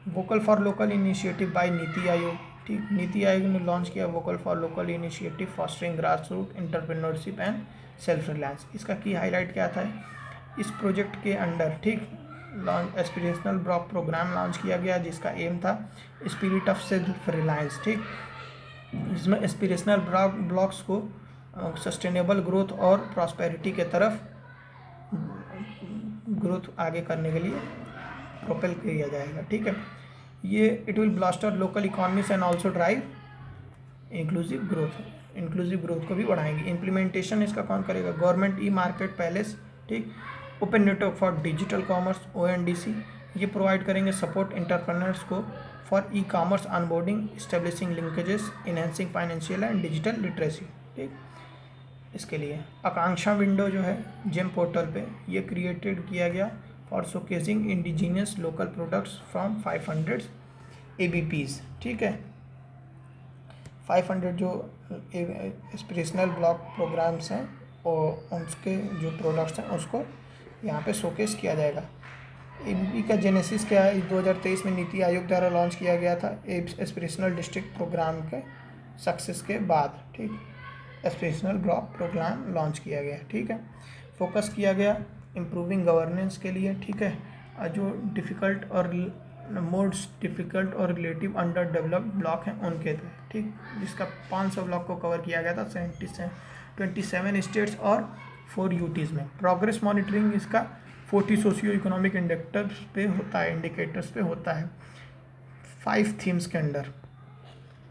Vocal for local initiative by NITI Aayog, ठीक, नीति आयोग ने लॉन्च किया vocal for local initiative fostering grass root entrepreneurship and self reliance. इसका की हाईलाइट क्या था, इस प्रोजेक्ट के अंडर, ठीक, एस्पिरेशनल ब्लॉक प्रोग्राम लॉन्च किया गया जिसका एम था स्पिरिट ऑफ सेल्फ रिलायंस, ठीक, जिसमें एस्पिरेशनल ब्लॉक्स को सस्टेनेबल ग्रोथ और प्रॉस्पेरिटी के तरफ ग्रोथ आगे करने के लिए प्रोपेल किया जाएगा, ठीक है। ये it will blaster local economies and also drive inclusive growth को भी बढ़ाएंगे। इम्प्लीमेंटेशन इसका कौन करेगा, गवर्नमेंट ई मार्केट पैलेस, ठीक, open network for digital commerce ONDC, ये प्रोवाइड करेंगे सपोर्ट एंटरप्रेन्योर्स को for e commerce onboarding, establishing linkages, enhancing financial and digital literacy, ठीक। इसके लिए आकांक्षा विंडो जो है जेम पोर्टल पे ये क्रिएटेड किया गया for showcasing indigenous local products from 500 ABPs, ठीक है। 500 जो एस्पिरेशनल ब्लॉक प्रोग्राम्स हैं और उसके जो प्रोडक्ट्स हैं उसको यहाँ पे शोकेस किया जाएगा। ABP का जेनेसिस क्या है, 2023 में नीति आयोग द्वारा लॉन्च किया गया था एस्पिरेशनल डिस्ट्रिक्ट प्रोग्राम के सक्सेस के बाद, ठीक, एस्पिरेशनल ब्लॉक प्रोग्राम लॉन्च किया गया, ठीक है। फोकस किया गया इम्प्रूविंग गवर्नेंस के लिए, ठीक है, जो डिफ़िकल्ट और मोस्ट डिफ़िकल्ट और रिलेटिव अंडर डेवलप्ड ब्लॉक हैं उनके थे, ठीक, जिसका 500 ब्लॉक को कवर किया गया था 27 स्टेट्स और 4 UTs में। प्रोग्रेस मॉनिटरिंग इसका 40 सोशियो इकोनॉमिक इंडिकेटर्स पे होता है 5 थीम्स के अंडर।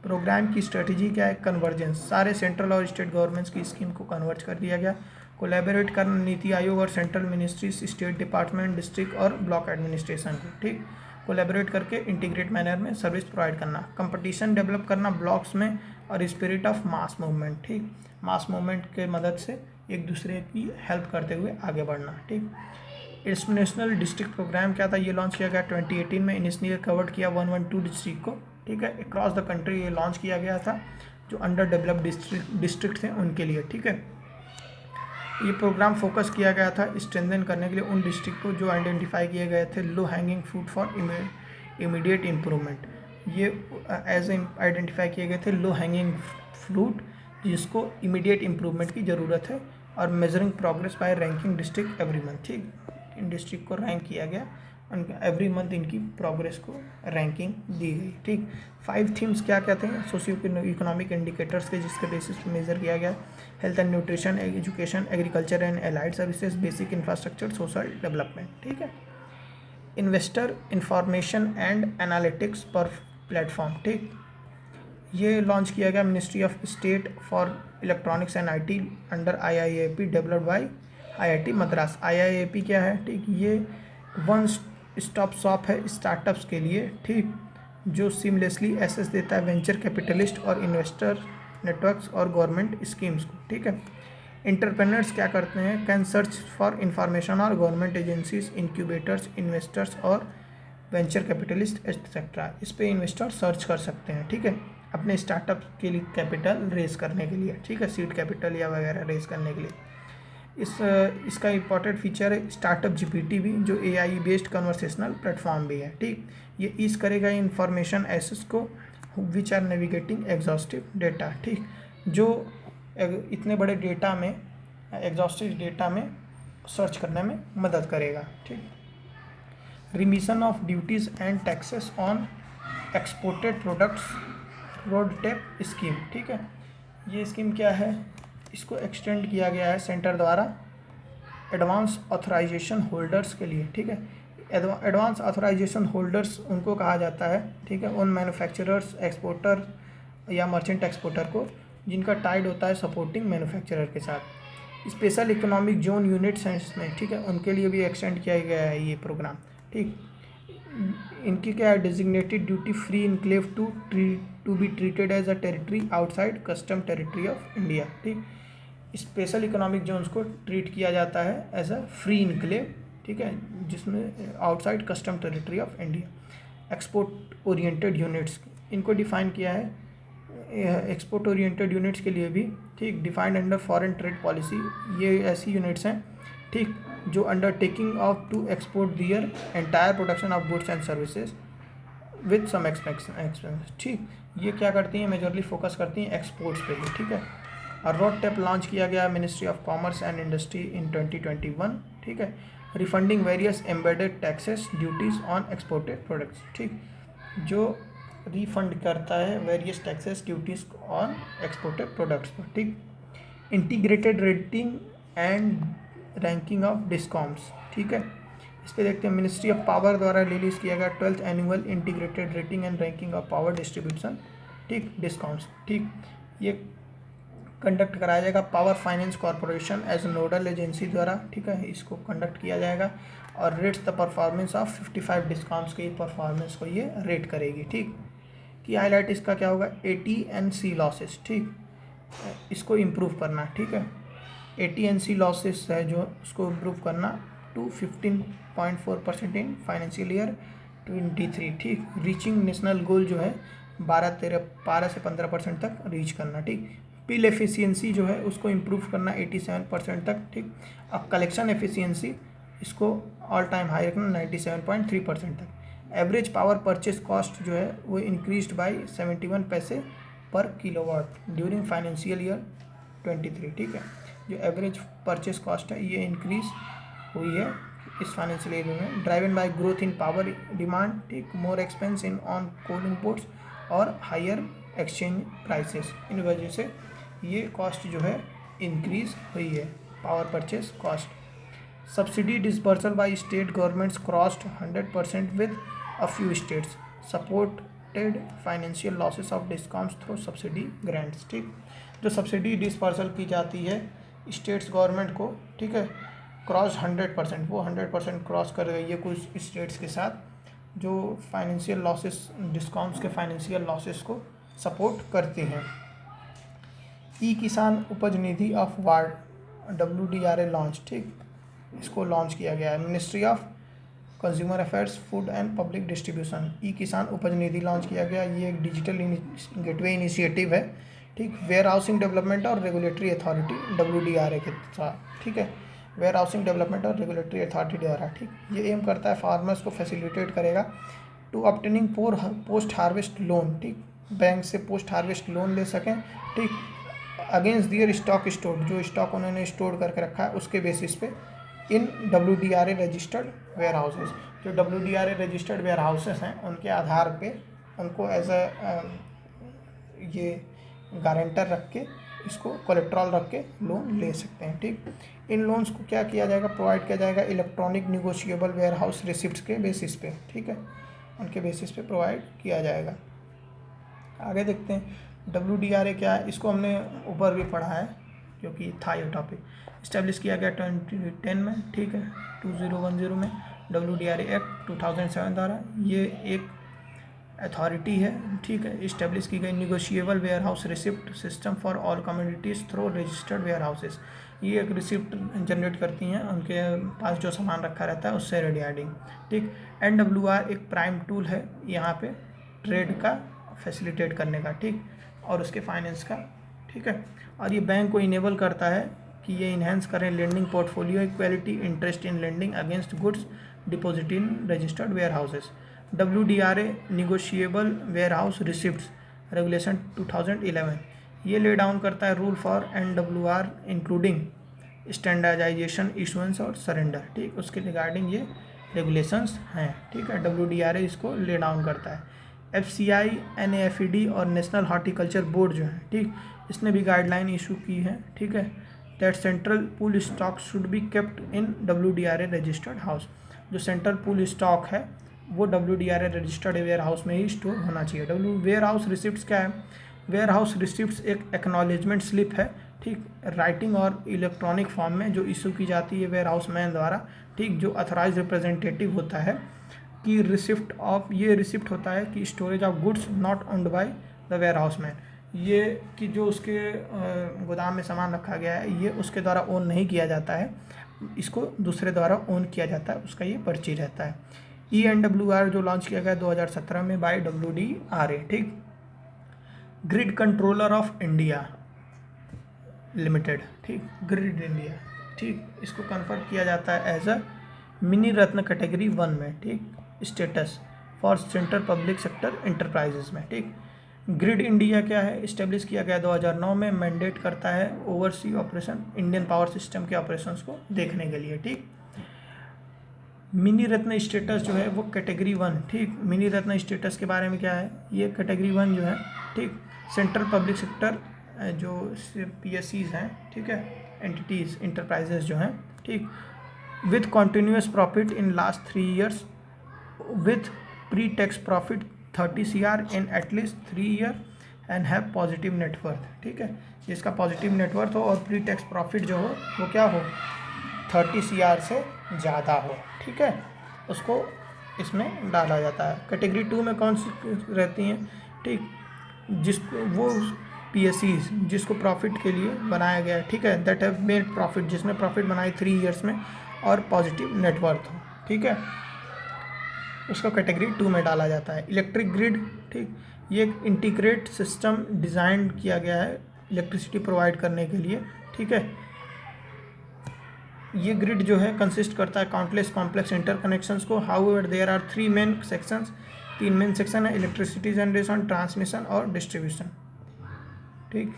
प्रोग्राम की स्ट्रेटजी क्या है? कन्वर्जेंस, सारे सेंट्रल और स्टेट गवर्नमेंट्स की स्कीम को कन्वर्ज कर दिया गया। कोलैबोरेट करना नीति आयोग और central ministries, state department, district और ब्लॉक एडमिनिस्ट्रेशन को, ठीक, कोलैबोरेट करके इंटीग्रेट मैनर में सर्विस प्रोवाइड करना। कंपटीशन डेवलप करना ब्लॉक्स में और स्पिरिट ऑफ मास मूवमेंट, ठीक, मास मूवमेंट के मदद से एक दूसरे की हेल्प करते हुए आगे बढ़ना, ठीक। इंटरनेशनल डिस्ट्रिक्ट प्रोग्राम क्या था? ये लॉन्च किया गया 2018 में। इनिशियली कवर्ड किया 112 डिस्ट्रिक्ट को, ठीक है, अक्रॉस द कंट्री ये लॉन्च किया गया था जो अंडर डेवलप्ड डिस्ट्रिक्ट थे उनके लिए, ठीक है। ये प्रोग्राम फोकस किया गया था स्ट्रेंथन करने के लिए उन डिस्ट्रिक्ट को जो आइडेंटिफाई किए गए थे low hanging fruit for immediate improvement. ये एज आइडेंटिफाई किए गए थे लो हैंगिंग फ्रूट जिसको इमीडिएट इम्प्रूवमेंट की ज़रूरत है, और measuring progress by ranking district every month, ठीक। इन डिस्ट्रिक्ट को रैंक किया गया, एवरी मंथ इनकी प्रोग्रेस को रैंकिंग दी गई, ठीक। 5 थीम्स क्या कहते हैं? सोशियो इकोनॉमिक इंडिकेटर्स के जिसके बेसिस पे मेजर किया गया। Health and nutrition, education, agriculture and allied services, basic infrastructure, social development, ठीक है। इन्वेस्टर इंफॉर्मेशन एंड एनालिटिक्स पर प्लेटफॉर्म, ठीक, ये लॉन्च किया गया ministry of state for electronics and IT under IIAP, developed by IIT Madras. IIAP क्या है? ठीक, ये वन स्टॉप शॉप है स्टार्टअप्स के लिए, ठीक, जो सीमलेसली एक्सेस देता है वेंचर कैपिटलिस्ट और इन्वेस्टर नेटवर्क्स और गवर्नमेंट स्कीम्स को, ठीक है। एंटरप्रेन्योर्स क्या करते हैं? कैन सर्च फॉर इंफॉर्मेशन और गवर्नमेंट एजेंसीज, इंक्यूबेटर्स, इन्वेस्टर्स और वेंचर कैपिटलिस्ट एक्सेट्रा। इस पे इन्वेस्टर सर्च कर सकते हैं, ठीक है, अपने स्टार्टअप के लिए कैपिटल रेज करने के लिए, ठीक है, सीड कैपिटल या वगैरह रेज करने के लिए। इसका इम्पॉर्टेंट फीचर है स्टार्टअप GPT भी, जो AI बेस्ड कन्वर्सेशनल प्लेटफॉर्म भी है, ठीक। ये ईज करेगा इंफॉर्मेशन एसेस को which are navigating exhaustive data, ठीक, जो इतने बड़े डेटा में एग्जॉस्टिव डेटा में सर्च करने में मदद करेगा, ठीक। Remission of duties and taxes on exported products, road tape scheme, ठीक है। ये स्कीम क्या है? इसको एक्सटेंड किया गया है सेंटर द्वारा एडवांस ऑथराइजेशन होल्डर्स के लिए, ठीक है। एडवांस ऑथराइजेशन होल्डर्स उनको कहा जाता है, ठीक है, उन मैन्युफैक्चरर्स, एक्सपोर्टर या मर्चेंट एक्सपोर्टर को जिनका टाइड होता है सपोर्टिंग मैन्युफैक्चरर के साथ। स्पेशल इकोनॉमिक जोन यूनिट्स हैं इसमें, ठीक है, उनके लिए भी एक्सटेंड किया गया है ये प्रोग्राम, ठीक। इनकी क्या है? Designated duty free enclave to be treated as a territory outside custom territory of India, ठीक। स्पेशल इकोनॉमिक जोन्स को ट्रीट किया जाता है एज अ फ्री इनक्लेव, ठीक है, जिसमें outside custom territory of India. Export oriented units, इनको define किया है एक्सपोर्ट ओरिएंटेड यूनिट्स के लिए भी, ठीक, defined under foreign trade policy. ये ऐसी यूनिट्स हैं, ठीक, जो undertaking of to export their entire production of goods and services with some expense, ठीक। ये क्या करती हैं? मेजरली फोकस करती हैं एक्सपोर्ट्स पे ही, ठीक है। और रोड टेप लॉन्च किया गया ministry of commerce and industry in 2021, ठीक है। Refunding various embedded taxes duties on exported products, ठीक, जो रिफंड करता है various taxes duties on exported products पर, ठीक। Integrated rating and ranking of discoms, ठीक है। इस पर देखते हैं मिनिस्ट्री ऑफ पावर द्वारा रिलीज़ किया गया 12th annual integrated rating and ranking of power distribution, ठीक, डिस्कॉम्स, ठीक। ये कंडक्ट कराया जाएगा power finance corporation as nodal agency द्वारा, ठीक है, इसको कंडक्ट किया जाएगा और rates the performance of 55 discoms की परफॉर्मेंस को ये रेट करेगी, ठीक। की हाईलाइट इसका क्या होगा? AT&C लॉसेस, ठीक, इसको इम्प्रूव करना, ठीक है। AT&C लॉसेस है जो उसको इम्प्रूव करना टू 15.4% इन फाइनेंशियल ईयर 23, ठीक। रीचिंग नेशनल गोल जो है 12 से 15% तक रीच करना, ठीक। बिल एफिशिएंसी जो है उसको इम्प्रूव करना 87% तक, ठीक। अब कलेक्शन एफिशिएंसी इसको ऑल टाइम हाई रखना 97.3% तक। एवरेज पावर परचेस कॉस्ट जो है वो इंक्रीज्ड बाय 71 पैसे पर किलोवाट ड्यूरिंग फाइनेंशियल ईयर 23, ठीक है। जो एवरेज परचेस कॉस्ट है ये इंक्रीज हुई है इस फाइनेंशियल ईयर में, driven by growth in power demand, ठीक, more expense in on coal imports और हायर एक्सचेंज प्राइसेस। इन वजह से ये कॉस्ट जो है इंक्रीज हुई है, power purchase cost. Subsidy disbursal by state governments crossed 100% with a few states, supported financial losses of discoms through subsidy grants. ठीक, जो सब्सिडी डिसबर्सल की जाती है स्टेट्स गवर्नमेंट को, ठीक है, क्रॉस 100%, वो 100% क्रॉस कर गई है कुछ स्टेट्स के साथ, जो फाइनेंशियल लॉसेस, डिस्काउंट्स के फाइनेंशियल लॉसेस को सपोर्ट करती हैं। ई किसान उपज निधि ऑफ वार्ड WDRA लॉन्च। ठीक, इसको लॉन्च किया गया है। Ministry of consumer affairs, food and public distribution, e Kisan Upaj Nidhi launch किया गया। ये एक डिजिटल गेटवे इनिशिएटिव है। ठीक, वेयर हाउसिंग डेवलपमेंट और रेगुलेटरी अथॉरिटी WDRA के साथ, ठीक है, वेयर हाउसिंग डेवलपमेंट और रेगुलेटरी अथॉरिटी द्वारा। ठीक, ये एम करता है फार्मर्स को फैसिलिटेट करेगा to obtaining post harvest loan. ठीक, बैंक से पोस्ट हार्वेस्ट लोन ले सकें। ठीक, अगेंस्ट दियर स्टॉक स्टोर, जो स्टॉक उन्होंने स्टोर करके रखा है उसके बेसिस पे इन WDRA रजिस्टर्ड वेयर हाउसेज। जो WDRA रजिस्टर्ड वेयर हाउसेज हैं उनके आधार पे उनको एज अ ये गारंटर रख के, इसको कोलेट्रल रख के लोन ले सकते हैं। ठीक, इन लोन्स को क्या किया जाएगा, प्रोवाइड किया जाएगा electronic negotiable warehouse receipt के बेसिस पे। ठीक है, उनके बेसिस पे प्रोवाइड किया जाएगा। आगे देखते हैं WDRA क्या है। इसको हमने ऊपर भी पढ़ा है क्योंकि था ये टॉपिक। इस्टेब्लिश किया गया 2010 में। ठीक है, 2010 में WDRA एक्ट 2007 द्वारा। ये एक अथॉरिटी है। ठीक है, इस्टेब्लिश की गई negotiable warehouse receipt system for all communities through registered warehouses. ये एक रिसिप्ट जनरेट करती हैं, उनके पास जो सामान रखा रहता है उससे रिगार्डिंग। ठीक, NWR एक प्राइम टूल है यहाँ पे ट्रेड का फैसिलिटेट करने का। ठीक, और उसके फाइनेंस का। ठीक है, और ये बैंक को इनेबल करता है कि ये इन्हेंस करें lending portfolio equality, interest in lending against goods deposit in registered warehouses. WDRA negotiable warehouse receipts regulation 2011 ये ले डाउन करता है rule for NWR including standardisation, issuance और सरेंडर। ठीक, उसके रिगार्डिंग ये रेगुलेशंस हैं। ठीक है, WDRA इसको ले डाउन करता है। FCI, NAFED और नेशनल हॉर्टिकल्चर बोर्ड जो है, ठीक, इसने भी गाइडलाइन इशू की है। ठीक है, that central pool stock should be kept in WDRA registered house. जो सेंट्रल पूल स्टॉक है वो WDRA रजिस्टर्ड वेयर हाउस में ही स्टोर होना चाहिए। वेयर हाउस रिसिप्ट्स क्या है, वेयर हाउस रिसिप्ट्स एक एक्नॉलेजमेंट स्लिप है। ठीक, राइटिंग और इलेक्ट्रॉनिक फॉर्म में जो इशू की जाती है वेयर हाउस मैन द्वारा। ठीक, जो अथराइज रिप्रेजेंटेटिव होता है कि रिसिप्ट ऑफ, ये रिसिप्ट होता है कि storage of goods not owned by the warehouse man, ये कि जो उसके गोदाम में सामान रखा गया है ये उसके द्वारा ओन नहीं किया जाता है, इसको दूसरे द्वारा ओन किया जाता है, उसका ये पर्ची रहता है। ENWR जो लॉन्च किया गया 2017 में बाय WDRA। ठीक, grid controller of India limited. ठीक, ग्रिड इंडिया। ठीक, इसको कन्फर्म किया जाता है as a mini Ratna category 1 में। ठीक, status for central public sector enterprises में। ठीक, ग्रिड इंडिया क्या है, इस्टेब्लिश किया गया 2009 में, मैंडेट करता है oversee operation, Indian power system के ऑपरेशंस को देखने के लिए। ठीक, मिनी रत्न स्टेटस जो है वो कैटेगरी 1। ठीक, मिनी रत्न स्टेटस के बारे में क्या है, ये कैटेगरी 1 जो है, ठीक, सेंट्रल पब्लिक सेक्टर जो PSCs हैं, ठीक है, एंटिटीज़ इंटरप्राइजेज जो हैं, ठीक, with continuous profit in last 3 years with pre tax profit 30 CR in at least 3 year and have positive net worth. ठीक है, जिसका पॉजिटिव नेटवर्थ हो और प्री टैक्स प्रॉफिट जो हो वो क्या हो, 30 CR से ज़्यादा हो। ठीक है, उसको इसमें डाला जाता है। कैटेगरी 2 में कौन सी रहती हैं, ठीक, जिसको वो PSCs जिसको प्रॉफिट के लिए बनाया गया है। ठीक है, दैट हैव मेड प्रॉफिट, जिसने प्रॉफिट बनाई 3 years में और पॉजिटिव नेटवर्थ हो। ठीक है, उसको कैटेगरी 2 में डाला जाता है। इलेक्ट्रिक ग्रिड, ठीक, ये एक इंटीग्रेट सिस्टम डिज़ाइन किया गया है इलेक्ट्रिसिटी प्रोवाइड करने के लिए। ठीक है, ये ग्रिड जो है कंसिस्ट करता है काउंटलेस कॉम्प्लेक्स इंटरकनेक्शंस को। However there are 3 main sections, 3 main section है, इलेक्ट्रिसिटी जनरेशन, ट्रांसमिशन और डिस्ट्रीब्यूशन। ठीक,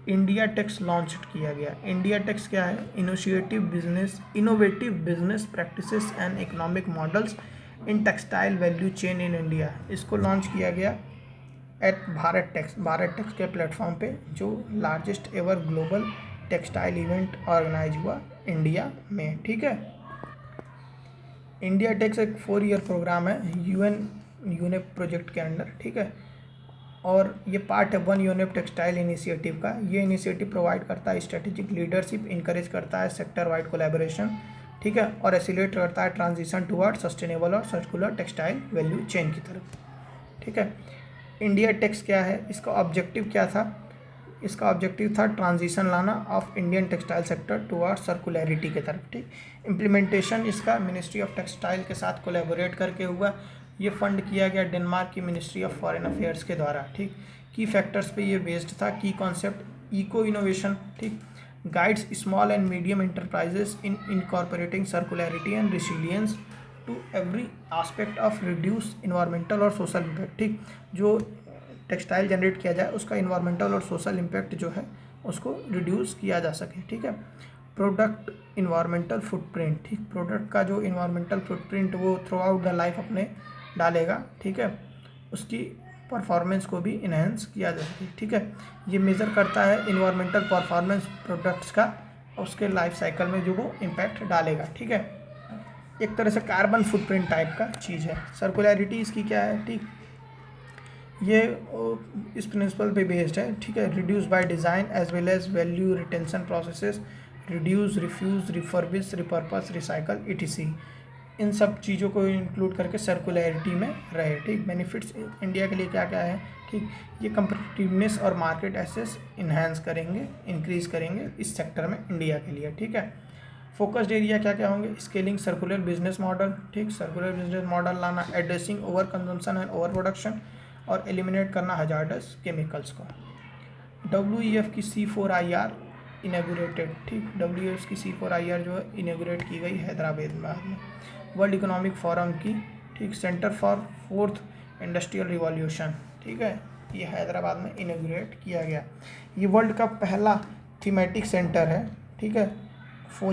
इंडिया टेक्स लॉन्च किया गया। इंडिया टेक्स क्या है, innovative business practices and economic models in textile value chain in India. इसको launch किया गया एट भारत टेक्स के प्लेटफॉर्म पे, जो largest ever global textile event organise हुआ इंडिया में, ठीक है। इंडिया टेक्स एक 4 ईयर प्रोग्राम है यूनेप प्रोजेक्ट के अंडर, ठीक है। और ये पार्ट है 1 यूनेप टेक्सटाइल इनिशिएटिव का। ये इनिशिएटिव प्रोवाइड करता है स्ट्रेटेजिक लीडरशिप, इंकरेज करता है सेक्टर वाइड कोलैबोरेशन, ठीक है, और एसिलेट करता है ट्रांजिशन टुवर्ड सस्टेनेबल और सर्कुलर टेक्सटाइल वैल्यू चेन की तरफ, ठीक है। इंडिया टेक्स क्या है, इसका ऑब्जेक्टिव क्या था? इसका ऑब्जेक्टिव था ट्रांजिशन लाना of Indian textile sector toward circularity के तरफ, ठीक। इम्प्लीमेंटेशन इसका मिनिस्ट्री ऑफ टेक्सटाइल के साथ कोलैबोरेट करके हुआ। ये फंड किया गया डेनमार्क की मिनिस्ट्री ऑफ फॉरेन अफेयर्स के द्वारा, ठीक। की फैक्टर्स पे ये बेस्ड था। की कॉन्सेप्ट इको इनोवेशन, ठीक, guides small and medium enterprises in incorporating circularity and resilience to every aspect of reduce environmental और सोशल इम्पैक्ट, ठीक। जो टेक्सटाइल जनरेट किया जाए उसका इन्वायरमेंटल और सोशल इम्पैक्ट जो है उसको रिड्यूस किया जा सके, ठीक है। प्रोडक्ट इन्वायरमेंटल फुटप्रिंट, ठीक, प्रोडक्ट का जो इन्वायरमेंटल फुटप्रिंट वो थ्रू आउट द लाइफ अपने डालेगा, ठीक है, उसकी परफॉर्मेंस को भी इन्हेंस किया जा सके, ठीक है। ये मेज़र करता है इन्वायरमेंटल परफॉर्मेंस प्रोडक्ट्स का, उसके लाइफ साइकिल में जो वो इम्पैक्ट डालेगा, ठीक है। एक तरह से कार्बन फुटप्रिंट टाइप का चीज़ है। सर्कुलरिटी इसकी क्या है, ठीक, ये इस प्रिंसिपल पे बेस्ड है, ठीक है। Reduce by design as well as value retention processes, reduce, refuse, refurbish, repurpose, recycle, etc। इन सब चीज़ों को इंक्लूड करके सर्कुलरिटी में रहे, ठीक। बेनिफिट्स इंडिया के लिए क्या क्या है, ठीक, ये कंपटीटिवनेस और मार्केट एक्सेस इन्हांस करेंगे, इंक्रीज़ करेंगे इस सेक्टर में इंडिया के लिए, ठीक है। फोकस्ड एरिया क्या क्या होंगे? स्केलिंग सर्कुलर बिजनेस मॉडल, ठीक, सर्कुलर बिजनेस मॉडल लाना, addressing over consumption and over production, और एलिमिनेट करना हजार्डस केमिकल्स को। WEF की C4IR इनेगुरेटेड, ठीक, WEF की C4IR जो है इनेगुरेट की गई हैदराबाद में। वर्ल्ड इकोनॉमिक फोरम की, ठीक, centre for 4th industrial revolution, ठीक है, ये हैदराबाद में इनेगुरेट किया गया। ये वर्ल्ड का पहला थीमेटिक सेंटर है, ठीक है,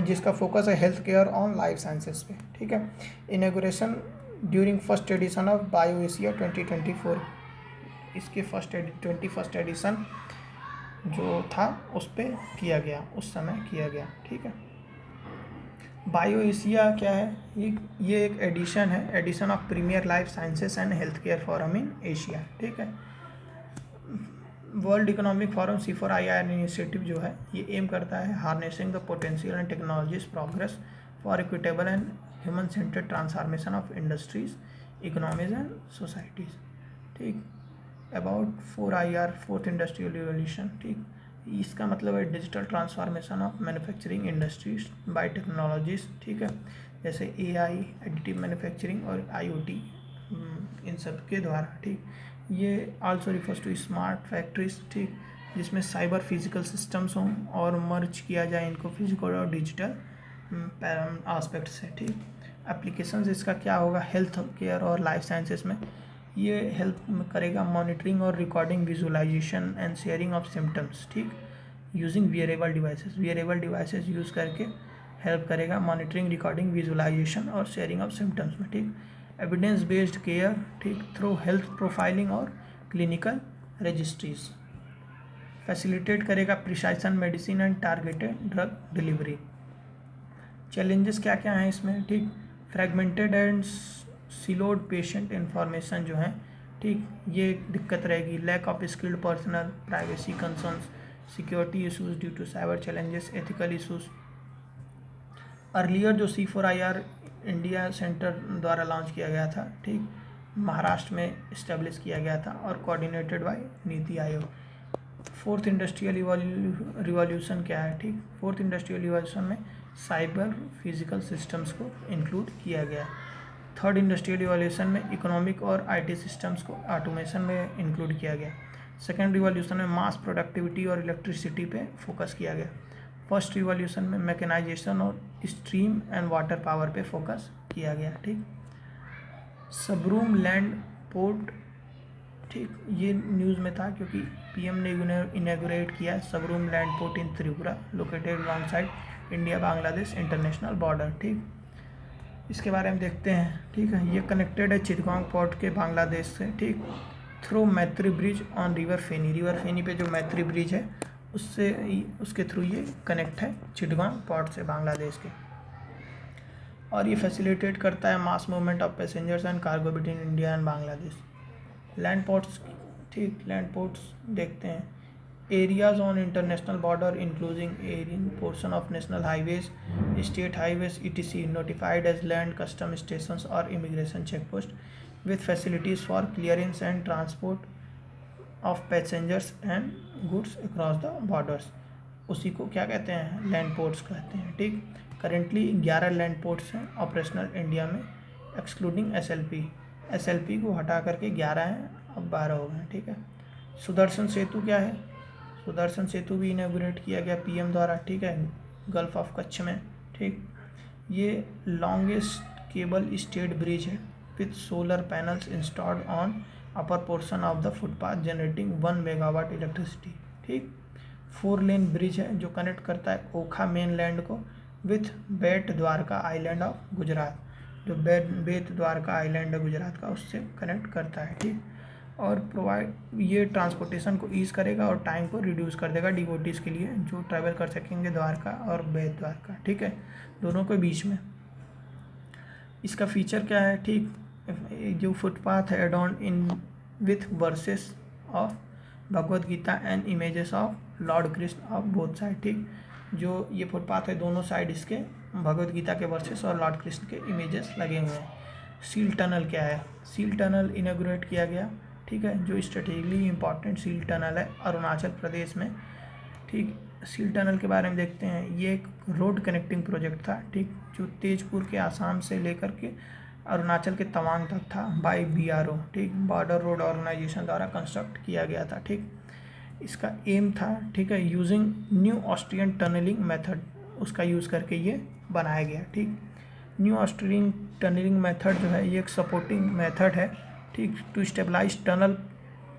जिसका फोकस है health care on life sciences पे, ठीक है। Inauguration during first edition of bio Asia 2024, इसके 21st एडिशन जो था उस पर किया गया, उस समय किया गया, ठीक है। बायो एशिया क्या है? ये एक एडिशन है, edition of premier life sciences and health care forum in Asia, ठीक है। World economic forum C4IR initiative जो है ये एम करता है harnessing the potential and technologies progress for equitable and human centred transformation of industries, economies and societies, ठीक। About 4IR 4th industrial revolution, ठीक, इसका मतलब है digital transformation of manufacturing industries by technologies, ठीक है, जैसे AI, एडिटिव मैन्युफैक्चरिंग और IoT, इन सब के द्वारा, ठीक। ये also refers to smart factories, ठीक, जिसमें साइबर फिजिकल सिस्टम्स हों और मर्ज किया जाए इनको फिजिकल और डिजिटल आस्पेक्ट से, ठीक। एप्लीकेशंस इसका क्या होगा? हेल्थ केयर और लाइफ साइंसेस में ये हेल्प करेगा मॉनिटरिंग और recording, visualisation and sharing of symptoms, ठीक, यूजिंग वियरेबल डिवाइसेस यूज़ करके हेल्प करेगा मॉनिटरिंग, रिकॉर्डिंग, विजुअलाइजेशन और शेयरिंग ऑफ सिम्टम्स में, ठीक। एविडेंस बेस्ड केयर, ठीक, थ्रू हेल्थ प्रोफाइलिंग और क्लिनिकल रजिस्ट्रीज, फैसिलिटेट करेगा precision medicine and targeted drug delivery. Challenges क्या क्या हैं इसमें, ठीक, fragmented and siloed patient information जो है, ठीक, ये दिक्कत रहेगी। Lack of skilled personal, privacy concerns, security issues due to cyber challenges, ethical issues. Earlier जो C4IR इंडिया सेंटर द्वारा लॉन्च किया गया था, ठीक, महाराष्ट्र में इस्टेब्लिश किया गया था और कोऑर्डिनेटेड बाय नीति आयोग। 4th इंडस्ट्रियल रिवॉल्यूशन क्या है, ठीक, 4th इंडस्ट्रियल रिवॉल्यूशन में साइबर फिजिकल सिस्टम्स को इंक्लूड किया गया। 3rd इंडस्ट्रियल रिवॉल्यूशन में इकोनॉमिक और IT सिस्टम्स को ऑटोमेशन में इंक्लूड किया गया। 2nd रिवॉल्यूशन में मास प्रोडक्टिविटी और इलेक्ट्रिसिटी पे फोकस किया गया। 1st रिवॉल्यूशन में मैकेनाइजेशन और स्ट्रीम एंड वाटर पावर पे फोकस किया गया, ठीक। सबरूम लैंड पोर्ट, ठीक, ये न्यूज़ में था क्योंकि PM ने इनॉग्रेट किया Sabroom land port in Tripura located long side India Bangladesh international border, ठीक। इसके बारे में देखते हैं, ठीक है। ये कनेक्टेड है चिटगांव पोर्ट के बांग्लादेश से, ठीक, through Maitri bridge on river Feni. River Feni पे जो मैत्री ब्रिज है उसके थ्रू ये कनेक्ट है चिटगांव पोर्ट से बांग्लादेश के, और ये फैसिलिटेट करता है mass movement of passengers and cargo between India and Bangladesh. Land ports, ठीक, लैंड पोर्ट्स देखते हैं। Areas on international border including एरियन portion of national highways, state highways etc notified as land custom stations और immigration check post with facilities for clearance and transport of passengers and goods across the borders, उसी को क्या कहते हैं, land ports कहते हैं। ठीक, करेंटली 11 लैंड पोर्ट्स हैं ऑपरेशनल इंडिया में, एक्सक्लूडिंग एसएलपी को हटा करके 11 हैं, अब 12 हो गए। ठीक है, सुदर्शन सेतु क्या है, सुदर्शन सेतु भी इनॉग्रेट किया गया पीएम द्वारा। ठीक है, गल्फ ऑफ कच्छ में। ठीक, ये लॉन्गेस्ट केबल स्टेड ब्रिज है with solar panels installed on upper portion of the footpath generating 1 megawatt electricity. ठीक, 4 लेन ब्रिज है जो कनेक्ट करता है ओखा मेन लैंड को with Bet Dwarka island of Gujarat, जो बेट द्वारका आइलैंड है गुजरात का, उससे कनेक्ट करता है। ठीक, और प्रोवाइड ये ट्रांसपोर्टेशन को ईज़ करेगा और टाइम को रिड्यूस कर देगा डिवोटीज़ के लिए जो ट्रैवल कर सकेंगे द्वारका और बेट द्वारका। ठीक है, दोनों के बीच में। इसका फीचर क्या है, ठीक, जो फुटपाथ है adorn in with verses of Bhagavad Gita and images of lord Krishna of both side. ठीक, जो ये फुटपाथ है दोनों साइड इसके भगवद गीता के वर्सेस और लॉर्ड कृष्ण के इमेजेस लगे हुए हैं। सील टनल क्या है, सील टनल इनॉग्रेट किया गया, ठीक है, जो स्ट्रेटेजिकली इंपॉर्टेंट सील टनल है अरुणाचल प्रदेश में। ठीक, सील टनल के बारे में देखते हैं। ये एक रोड कनेक्टिंग प्रोजेक्ट था, ठीक, जो तेजपुर के आसाम से लेकर के अरुणाचल के तवांग तक था बाय BRO, ठीक, बॉर्डर रोड ऑर्गेनाइजेशन द्वारा कंस्ट्रक्ट किया गया था। ठीक, इसका एम था, ठीक है, using new Austrian tunnelling method, उसका यूज़ करके ये बनाया गया। ठीक, न्यू ऑस्ट्रियन टनलिंग मेथड जो है ये एक सपोर्टिंग मेथड है, ठीक, to stabilise tunnel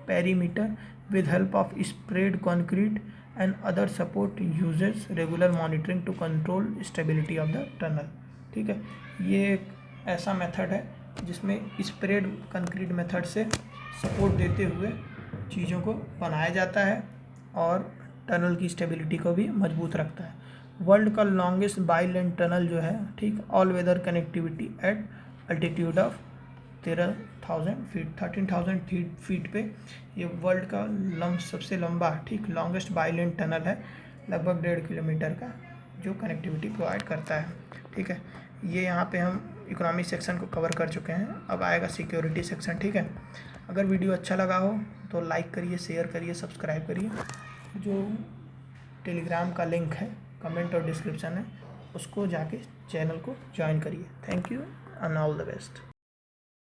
perimeter with help of spread concrete and other support uses regular monitoring to control stability of the tunnel। ठीक है, ये एक ऐसा मेथड है जिसमें स्प्रेड कंक्रीट मेथड से सपोर्ट देते हुए चीज़ों को बनाया जाता है और टनल की स्टेबिलिटी को भी मजबूत रखता है। वर्ल्ड का लॉन्गेस्ट बाई लेन टनल जो है, ठीक, all weather connectivity at altitude of 13,000 feet पे ये वर्ल्ड का सबसे लंबा, ठीक, लॉन्गेस्ट बाई लेन टनल है, लगभग 1.5 किलोमीटर का, जो कनेक्टिविटी प्रोवाइड करता है। ठीक है, ये यहाँ पे हम इकोनॉमी सेक्शन को कवर कर चुके हैं, अब आएगा सिक्योरिटी सेक्शन। ठीक है, अगर वीडियो अच्छा लगा हो तो लाइक करिए, शेयर करिए, सब्सक्राइब करिए। जो टेलीग्राम का लिंक है कमेंट और डिस्क्रिप्शन है, उसको जाके चैनल को ज्वाइन करिए। Thank you and all the best.